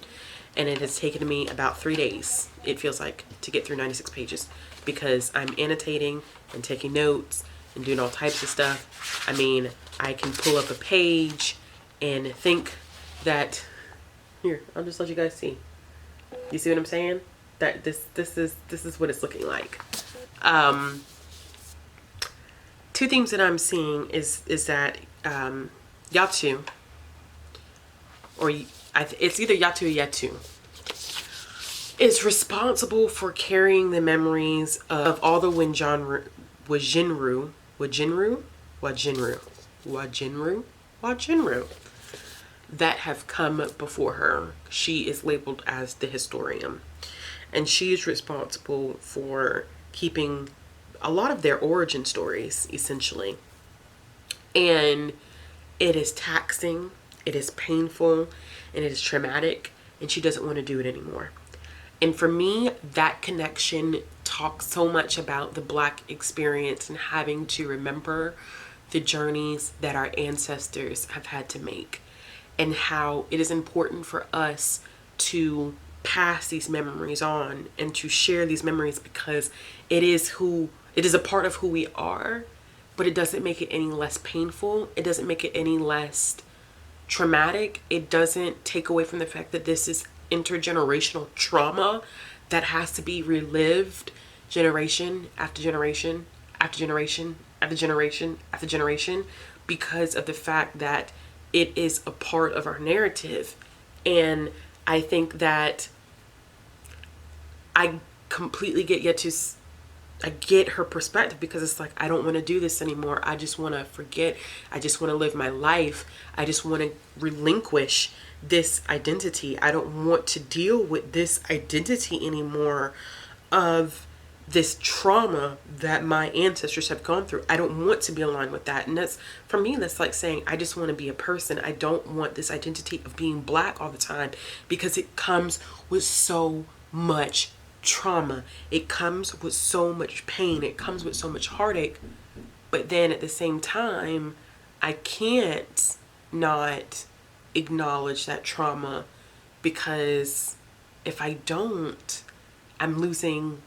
and it has taken me about 3 days, it feels like, to get through 96 pages because I'm annotating and taking notes and doing all types of stuff. I mean, I can pull up a page and think that, here, I'll just let you guys see. You see what I'm saying? That this is what it's looking like. Two themes that I'm seeing is that Yatu, or it's either Yatu or Yetu, is responsible for carrying the memories of all the Wajinru that have come before her. She is labeled as the historian, and she is responsible for keeping a lot of their origin stories, essentially. And it is taxing, it is painful, and it is traumatic, and she doesn't want to do it anymore. And for me, that connection talks so much about the Black experience and having to remember the journeys that our ancestors have had to make, and how it is important for us to pass these memories on and to share these memories, because it is a part of who we are, but it doesn't make it any less painful. It doesn't make it any less traumatic. It doesn't take away from the fact that this is intergenerational trauma that has to be relived generation after generation after generation after generation after generation, because of the fact that it is a part of our narrative. And I think that I completely get Yetu's, I get her perspective, because it's like, I don't want to do this anymore. I just want to forget. I just want to live my life. I just want to relinquish this identity. I don't want to deal with this identity anymore of this trauma that my ancestors have gone through. I don't want to be aligned with that. And that's, for me, that's like saying, I just want to be a person. I don't want this identity of being Black all the time, because it comes with so much trauma. It comes with so much pain. It comes with so much heartache. But then at the same time, I can't not acknowledge that trauma, because if I don't, I'm losing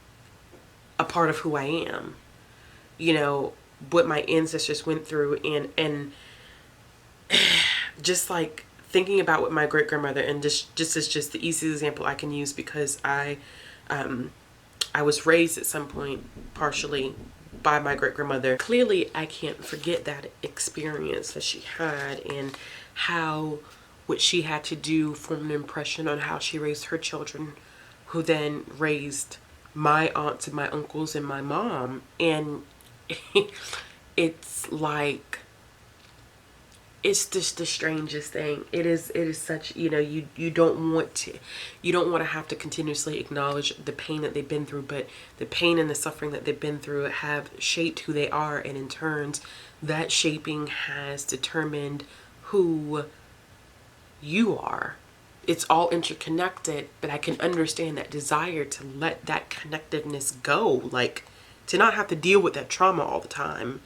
a part of who I am. You know, what my ancestors went through, and just like thinking about what my great grandmother, and just as just the easiest example I can use, because I was raised at some point partially by my great grandmother. Clearly, I can't forget that experience that she had, and how what she had to do formed an impression on how she raised her children, who then raised my aunts and my uncles and my mom. And it's like, it's just the strangest thing. It is such, you know, you don't want to have to continuously acknowledge the pain that they've been through, but the pain and the suffering that they've been through have shaped who they are, and in turns that shaping has determined who you are. It's all interconnected, but I can understand that desire to let that connectedness go, like to not have to deal with that trauma all the time.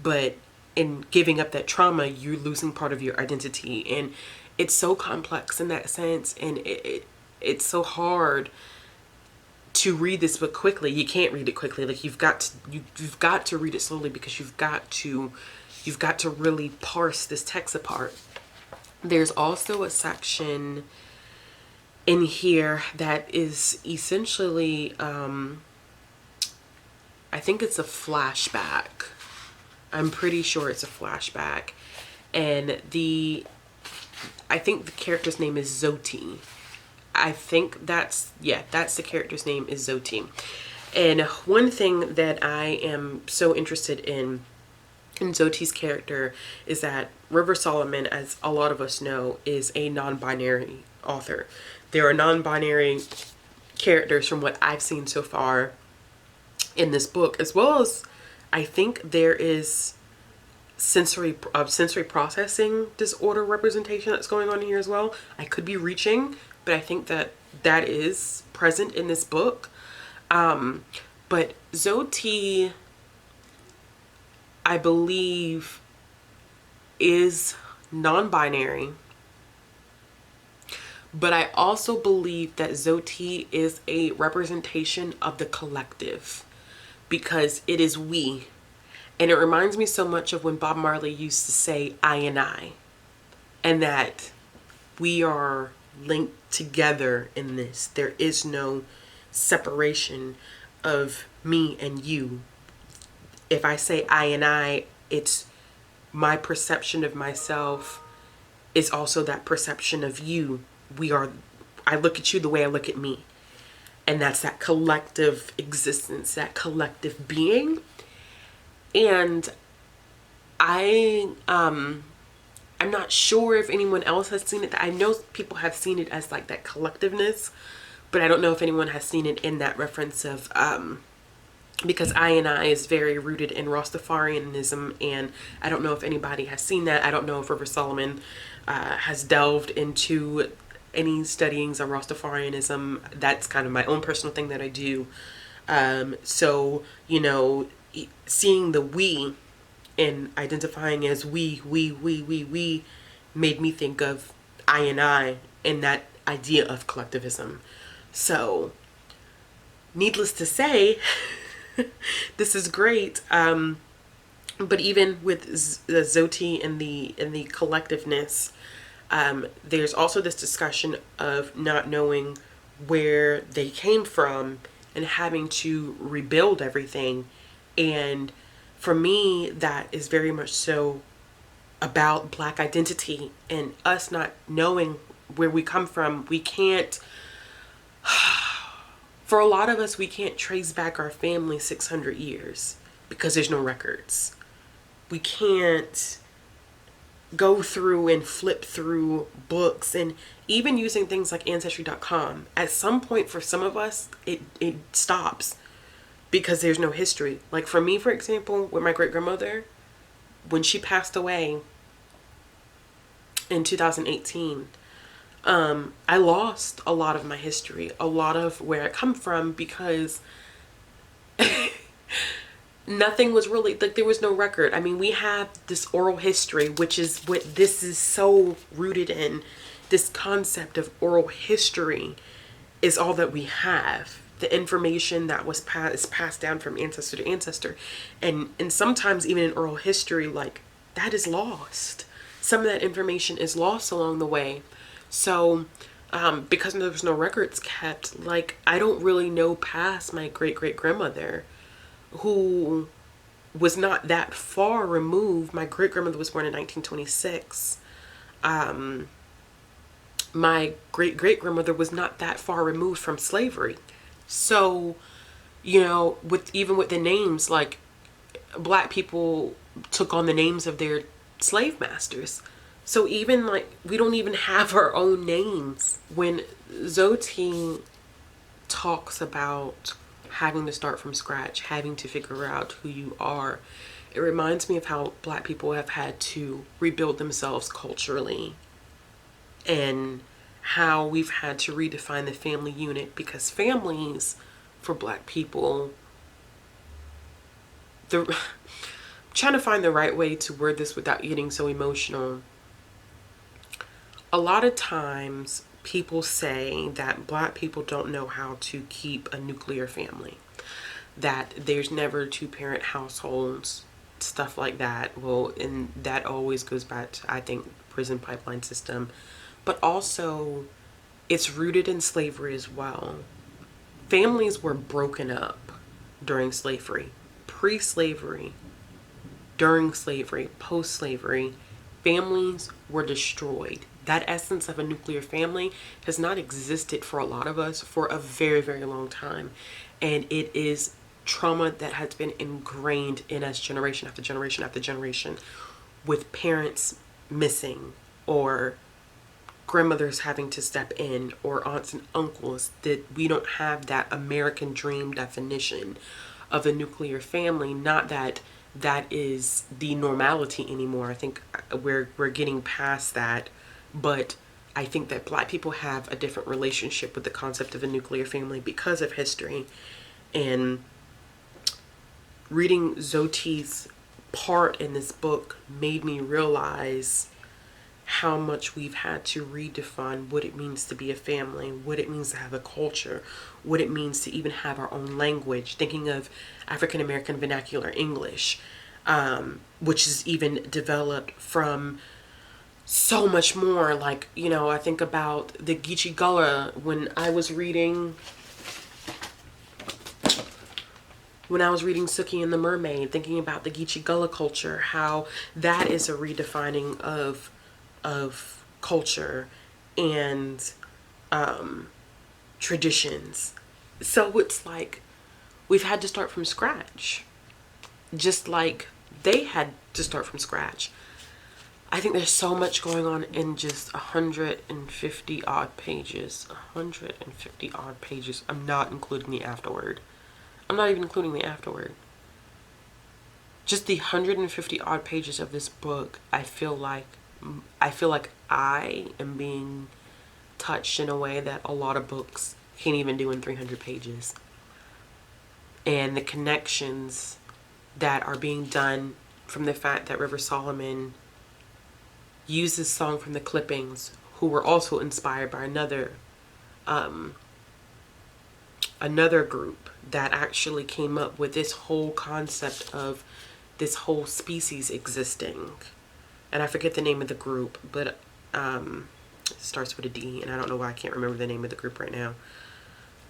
But in giving up that trauma, you're losing part of your identity. And it's so complex in that sense, and it's so hard to read this book quickly. You can't read it quickly. Like you've got to read it slowly, because you've got to really parse this text apart. There's also a section in here that is essentially, I think it's a flashback. I'm pretty sure it's a flashback. And I think the character's name is Zoti. I think that's the character's name, is Zoti. And one thing that I am so interested in Zoti's character is that River Solomon, as a lot of us know, is a non-binary author. There are non-binary characters from what I've seen so far in this book, as well as I think there is sensory processing disorder representation that's going on here as well. I could be reaching, but I think that is present in this book. But Zoti, I believe, is non-binary, but I also believe that Zoti is a representation of the collective, because it is we. And it reminds me so much of when Bob Marley used to say, I and I, and that we are linked together in this. There is no separation of me and you. If I say I and I, it's my perception of myself is also that perception of you. I look at you the way I look at me. And that's that collective existence, that collective being. And I'm not sure if anyone else has seen it. I know people have seen it as like that collectiveness, but I don't know if anyone has seen it in that reference of, because I and I is very rooted in Rastafarianism, and I don't know if anybody has seen that. I don't know if River Solomon has delved into any studyings on Rastafarianism. That's kind of my own personal thing that I do. So, you know, seeing the we and identifying as we made me think of I and I and that idea of collectivism. So, needless to say, this is great. But even with the Zoti and the collectiveness, there's also this discussion of not knowing where they came from and having to rebuild everything. And for me, that is very much so about Black identity and us not knowing where we come from. We can't, for a lot of us, we can't trace back our family 600 years because there's no records. We can't go through and flip through books, and even using things like Ancestry.com. At some point, for some of us, it stops because there's no history. Like for me, for example, with my great-grandmother, when she passed away in 2018, I lost a lot of my history, a lot of where I come from, because nothing was really, like, there was no record. I mean, we have this oral history, which is what this is so rooted in. This concept of oral history is all that we have. The information that was passed down from ancestor to ancestor. And sometimes even in oral history, like, that is lost. Some of that information is lost along the way. So, because there was no records kept, like, I don't really know past my great-great-grandmother, who was not that far removed. My great-grandmother was born in 1926. My great-great-grandmother was not that far removed from slavery. So, you know, even with the names, like, Black people took on the names of their slave masters. So even, like, we don't even have our own names. When Zoti talks about having to start from scratch, having to figure out who you are, it reminds me of how Black people have had to rebuild themselves culturally, and how we've had to redefine the family unit, because families for Black people, I'm trying to find the right way to word this without getting so emotional. A lot of times people say that Black people don't know how to keep a nuclear family, that there's never two-parent households, stuff like that. Well, and that always goes back to, I think, prison pipeline system, but also it's rooted in slavery as well. Families were broken up during slavery, pre-slavery, during slavery, post-slavery. Families were destroyed. that essence of a nuclear family has not existed for a lot of us for a very, very long time. And it is trauma that has been ingrained in us generation after generation after generation, with parents missing, or grandmothers having to step in, or aunts and uncles, that we don't have that American dream definition of a nuclear family. Not that that is the normality anymore. I think we're getting past that, but I think that Black people have a different relationship with the concept of a nuclear family because of history. And reading Zoti's part in this book made me realize how much we've had to redefine what it means to be a family, what it means to have a culture, what it means to even have our own language. Thinking of African American vernacular English, which is even developed from so much more. Like, you know, I think about the Geechee Gullah when I was reading Sookie and the Mermaid, thinking about the Geechee Gullah culture, how that is a redefining of culture and traditions. So it's like we've had to start from scratch, just like they had to start from scratch. I think there's so much going on in just 150 odd pages. 150 odd pages. I'm not including the afterword. I'm not even including the afterword. Just the 150 odd pages of this book, I feel like I am being touched in a way that a lot of books can't even do in 300 pages. And the connections that are being done from the fact that River Solomon used this song from the clippings, who were also inspired by another group that actually came up with this whole concept of this whole species existing. And I forget the name of the group, but it starts with a D, and I don't know why I can't remember the name of the group right now.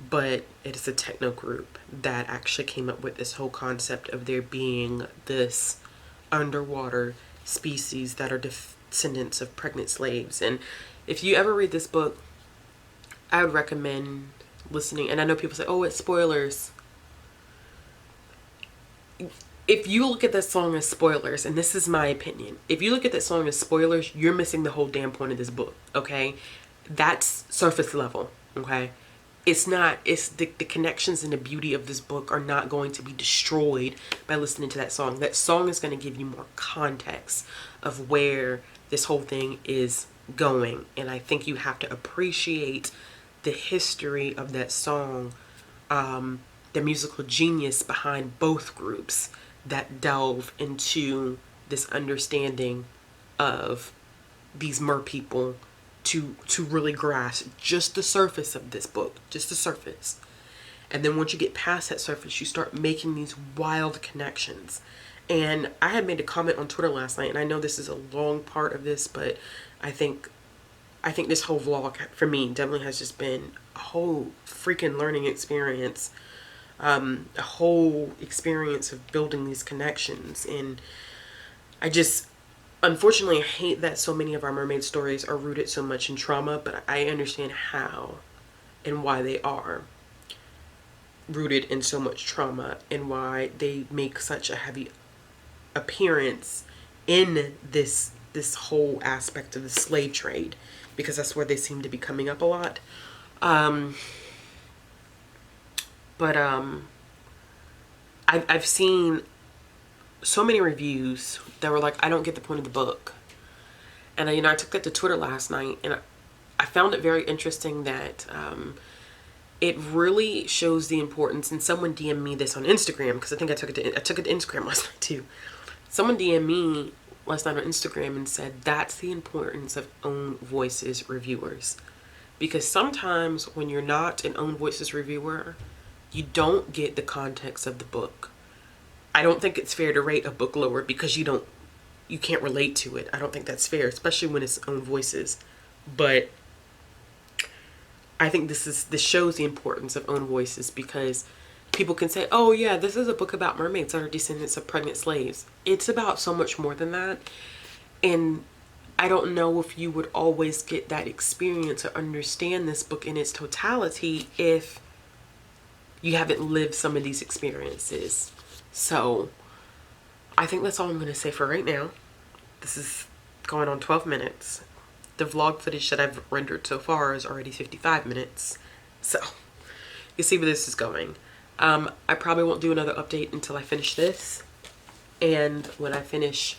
But it is a techno group that actually came up with this whole concept of there being this underwater species that are descendants of pregnant slaves. And if you ever read this book, I would recommend listening. And I know people say, oh, it's spoilers. If you look at that song as spoilers, and this is my opinion, if you look at that song as spoilers, you're missing the whole damn point of this book, okay? That's surface level, okay? It's not, it's the connections and the beauty of this book are not going to be destroyed by listening to that song. That song is going to give you more context of where this whole thing is going. And I think you have to appreciate the history of that song, the musical genius behind both groups that delve into this understanding of these mer people to really grasp just the surface of this book, just the surface. And then once you get past that surface, you start making these wild connections. And I had made a comment on Twitter last night, and I know this is a long part of this, but I think this whole vlog for me definitely has just been a whole freaking learning experience. A whole experience of building these connections. And I just, unfortunately, I hate that so many of our mermaid stories are rooted so much in trauma, but I understand how and why they are rooted in so much trauma, and why they make such a heavy appearance in this whole aspect of the slave trade, because that's where they seem to be coming up a lot. But I've seen so many reviews that were like, I don't get the point of the book. And I took that to Twitter last night, and I found it very interesting that it really shows the importance. And someone DM'd me this on Instagram, because I think I took it to Instagram last night too. Someone DM'd me last night on Instagram and said that's the importance of Own Voices reviewers. Because sometimes when you're not an Own Voices reviewer, you don't get the context of the book. I don't think it's fair to rate a book lower because you can't relate to it. I don't think that's fair, especially when it's Own Voices. But I think this shows the importance of Own Voices, because people can say, oh yeah, this is a book about mermaids that are descendants of pregnant slaves. It's about so much more than that. And I don't know if you would always get that experience or understand this book in its totality if you haven't lived some of these experiences. So I think that's all I'm going to say for right now. This is going on 12 minutes. The vlog footage that I've rendered so far is already 55 minutes. So you see where this is going. I probably won't do another update until I finish this. And when I finish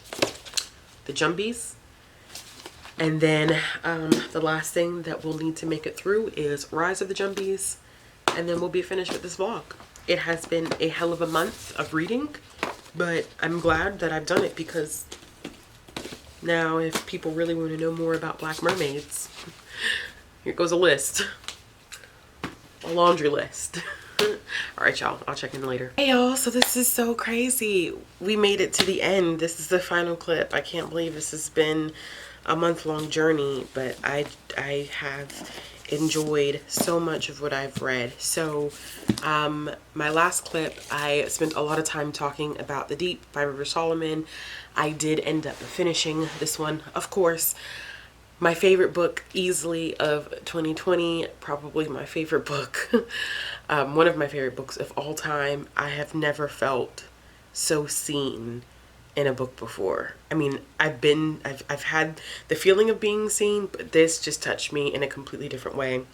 the Jumbies. And then the last thing that we'll need to make it through is Rise of the Jumbies. And then we'll be finished with this vlog. It has been a hell of a month of reading, but I'm glad that I've done it because now if people really want to know more about Black mermaids, here goes a list. A laundry list. Alright y'all, I'll check in later. Hey y'all, so this is so crazy. We made it to the end. This is the final clip. I can't believe this has been a month-long journey, but I have enjoyed so much of what I've read. So my last clip, I spent a lot of time talking about The Deep by River Solomon. I did end up finishing this one, of course. My favorite book easily of 2020, probably my favorite book, one of my favorite books of all time. I have never felt so seen in a book before. I mean, I've had the feeling of being seen, but this just touched me in a completely different way.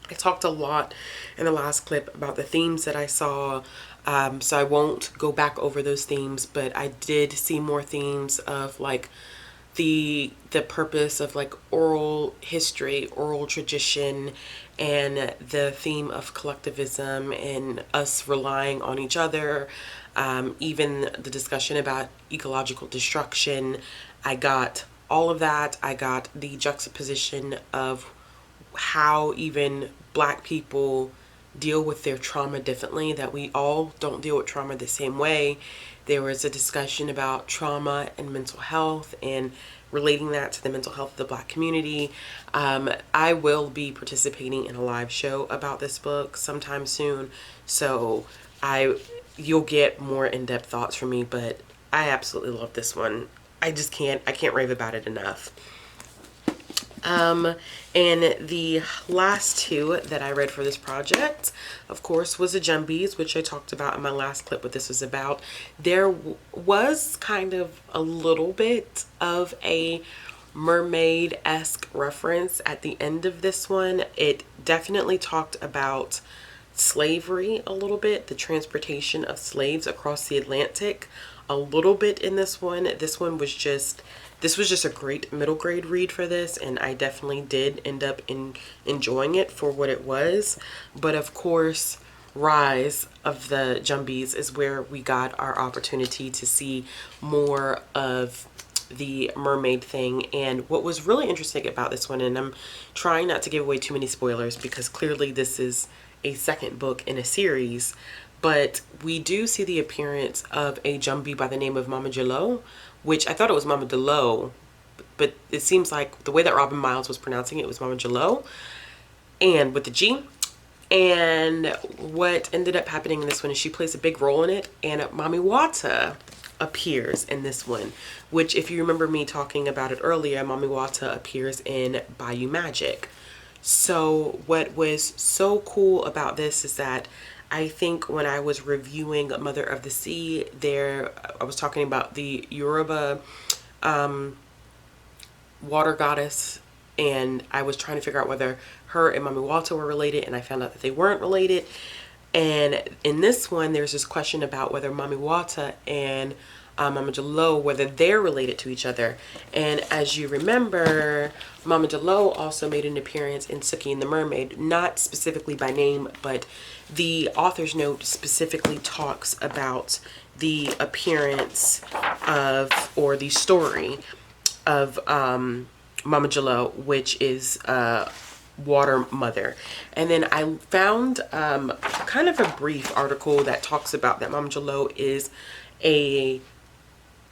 I talked a lot in the last clip about the themes that I saw, so I won't go back over those themes, but I did see more themes of like the purpose of like oral history, oral tradition, and the theme of collectivism and us relying on each other. Even the discussion about ecological destruction. I got all of that. I got the juxtaposition of how even Black people deal with their trauma differently, that we all don't deal with trauma the same way. There was a discussion about trauma and mental health and relating that to the mental health of the Black community. I will be participating in a live show about this book sometime soon, so you'll get more in-depth thoughts from me, but I absolutely love this one. I can't rave about it enough. And the last two that I read for this project, of course, was the Jumbies, which I talked about in my last clip what this was about. There was kind of a little bit of a mermaid-esque reference at the end of this one. It definitely talked about slavery a little bit, the transportation of slaves across the Atlantic a little bit in this one. This was just a great middle grade read for this, and I definitely did end up enjoying it for what it was. But of course, Rise of the Jumbies is where we got our opportunity to see more of the mermaid thing. And what was really interesting about this one, and I'm trying not to give away too many spoilers because clearly this is a second book in a series, but we do see the appearance of a Jumbie by the name of Mama Jalou, which I thought it was Mama Delou, but it seems like the way that Robin Miles was pronouncing it was Mama Jalou, and with the G. And what ended up happening in this one is she plays a big role in it, and Mami Wata appears in this one, which if you remember me talking about it earlier, Mami Wata appears in Bayou Magic. So what was so cool about this is that I think when I was reviewing Mother of the Sea, I was talking about the Yoruba water goddess, and I was trying to figure out whether her and Mami Wata were related, and I found out that they weren't related. And in this one, there's this question about whether Mami Wata and Mama Jalou, whether they're related to each other. And as you remember, Mama Jalou also made an appearance in Sookie and the Mermaid, not specifically by name, but the author's note specifically talks about the appearance of, or the story of Mama Jalou, which is water mother. And then I found kind of a brief article that talks about that Mama Jalou is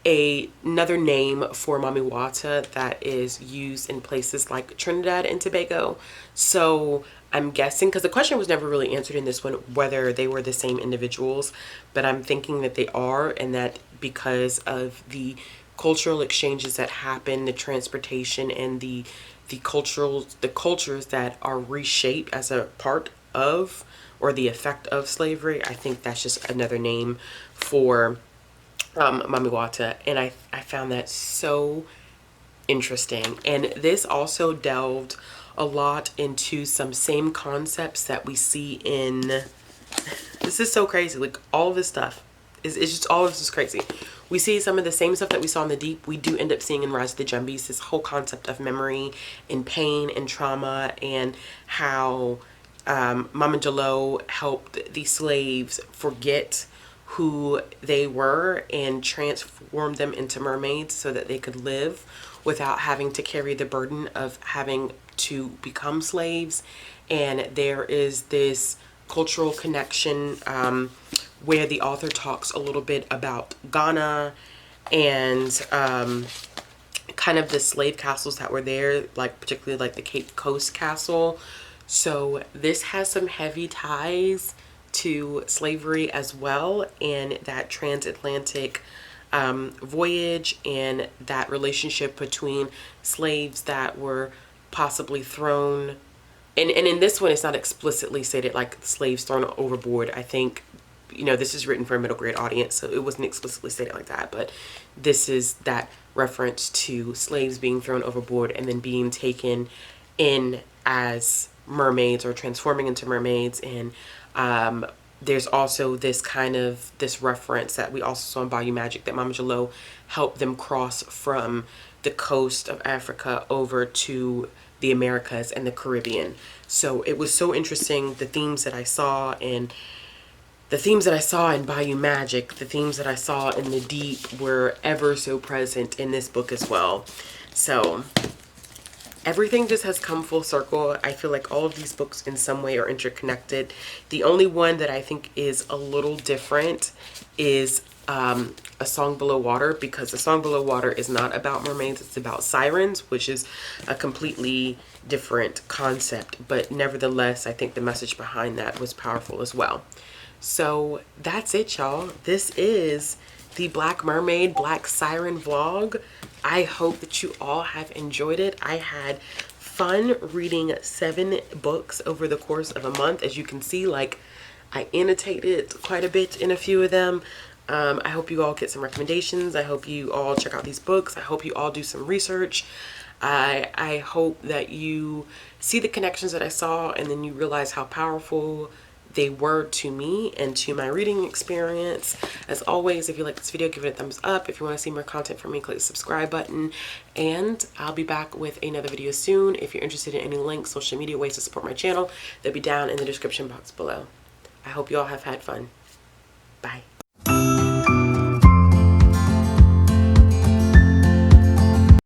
another name for Mami Wata that is used in places like Trinidad and Tobago. So I'm guessing, because the question was never really answered in this one, whether they were the same individuals, but I'm thinking that they are, and that because of the cultural exchanges that happen, the transportation, and the cultures that are reshaped as a part of, or the effect of, slavery. I think that's just another name for Mami Wata, and I found that so interesting. And this also delved a lot into some same concepts that we see in, this is so crazy, like all this stuff is just, all of this is crazy. We see some of the same stuff that we saw in the Deep, we do end up seeing in Rise of the Jumbies, this whole concept of memory and pain and trauma, and how Mama Jalou helped the slaves forget who they were and transform them into mermaids so that they could live without having to carry the burden of having to become slaves. And there is this cultural connection where the author talks a little bit about Ghana and kind of the slave castles that were there, like particularly like the Cape Coast castle. So this has some heavy ties to slavery as well, and that transatlantic voyage, and that relationship between slaves that were possibly thrown, and in this one it's not explicitly stated like slaves thrown overboard. I think, you know, this is written for a middle grade audience, so it wasn't explicitly stated like that, but this is that reference to slaves being thrown overboard and then being taken in as mermaids or transforming into mermaids. And there's also this reference that we also saw in Bayou Magic, that Mama Jalou helped them cross from the coast of Africa over to the Americas and the Caribbean. So it was so interesting, the themes that I saw, and the themes that I saw in Bayou Magic, the themes that I saw in the Deep were ever so present in this book as well. So everything just has come full circle. I feel like all of these books in some way are interconnected. The only one that I think is a little different is A Song Below Water, because A Song Below Water is not about mermaids, it's about sirens, which is a completely different concept. But nevertheless, I think the message behind that was powerful as well. So that's it, y'all. This is the Black Mermaid, Black Siren vlog. I hope that you all have enjoyed it. I had fun reading 7 books over the course of a month. As you can see, like, I annotated quite a bit in a few of them. I hope you all get some recommendations. I hope you all check out these books. I hope you all do some research. I hope that you see the connections that I saw, and then you realize how powerful they were to me and to my reading experience. As always, if you like this video, give it a thumbs up. If you want to see more content from me, click the subscribe button, and I'll be back with another video soon. If you're interested in any links, social media ways to support my channel, they'll be down in the description box below. I hope you all have had fun. Bye.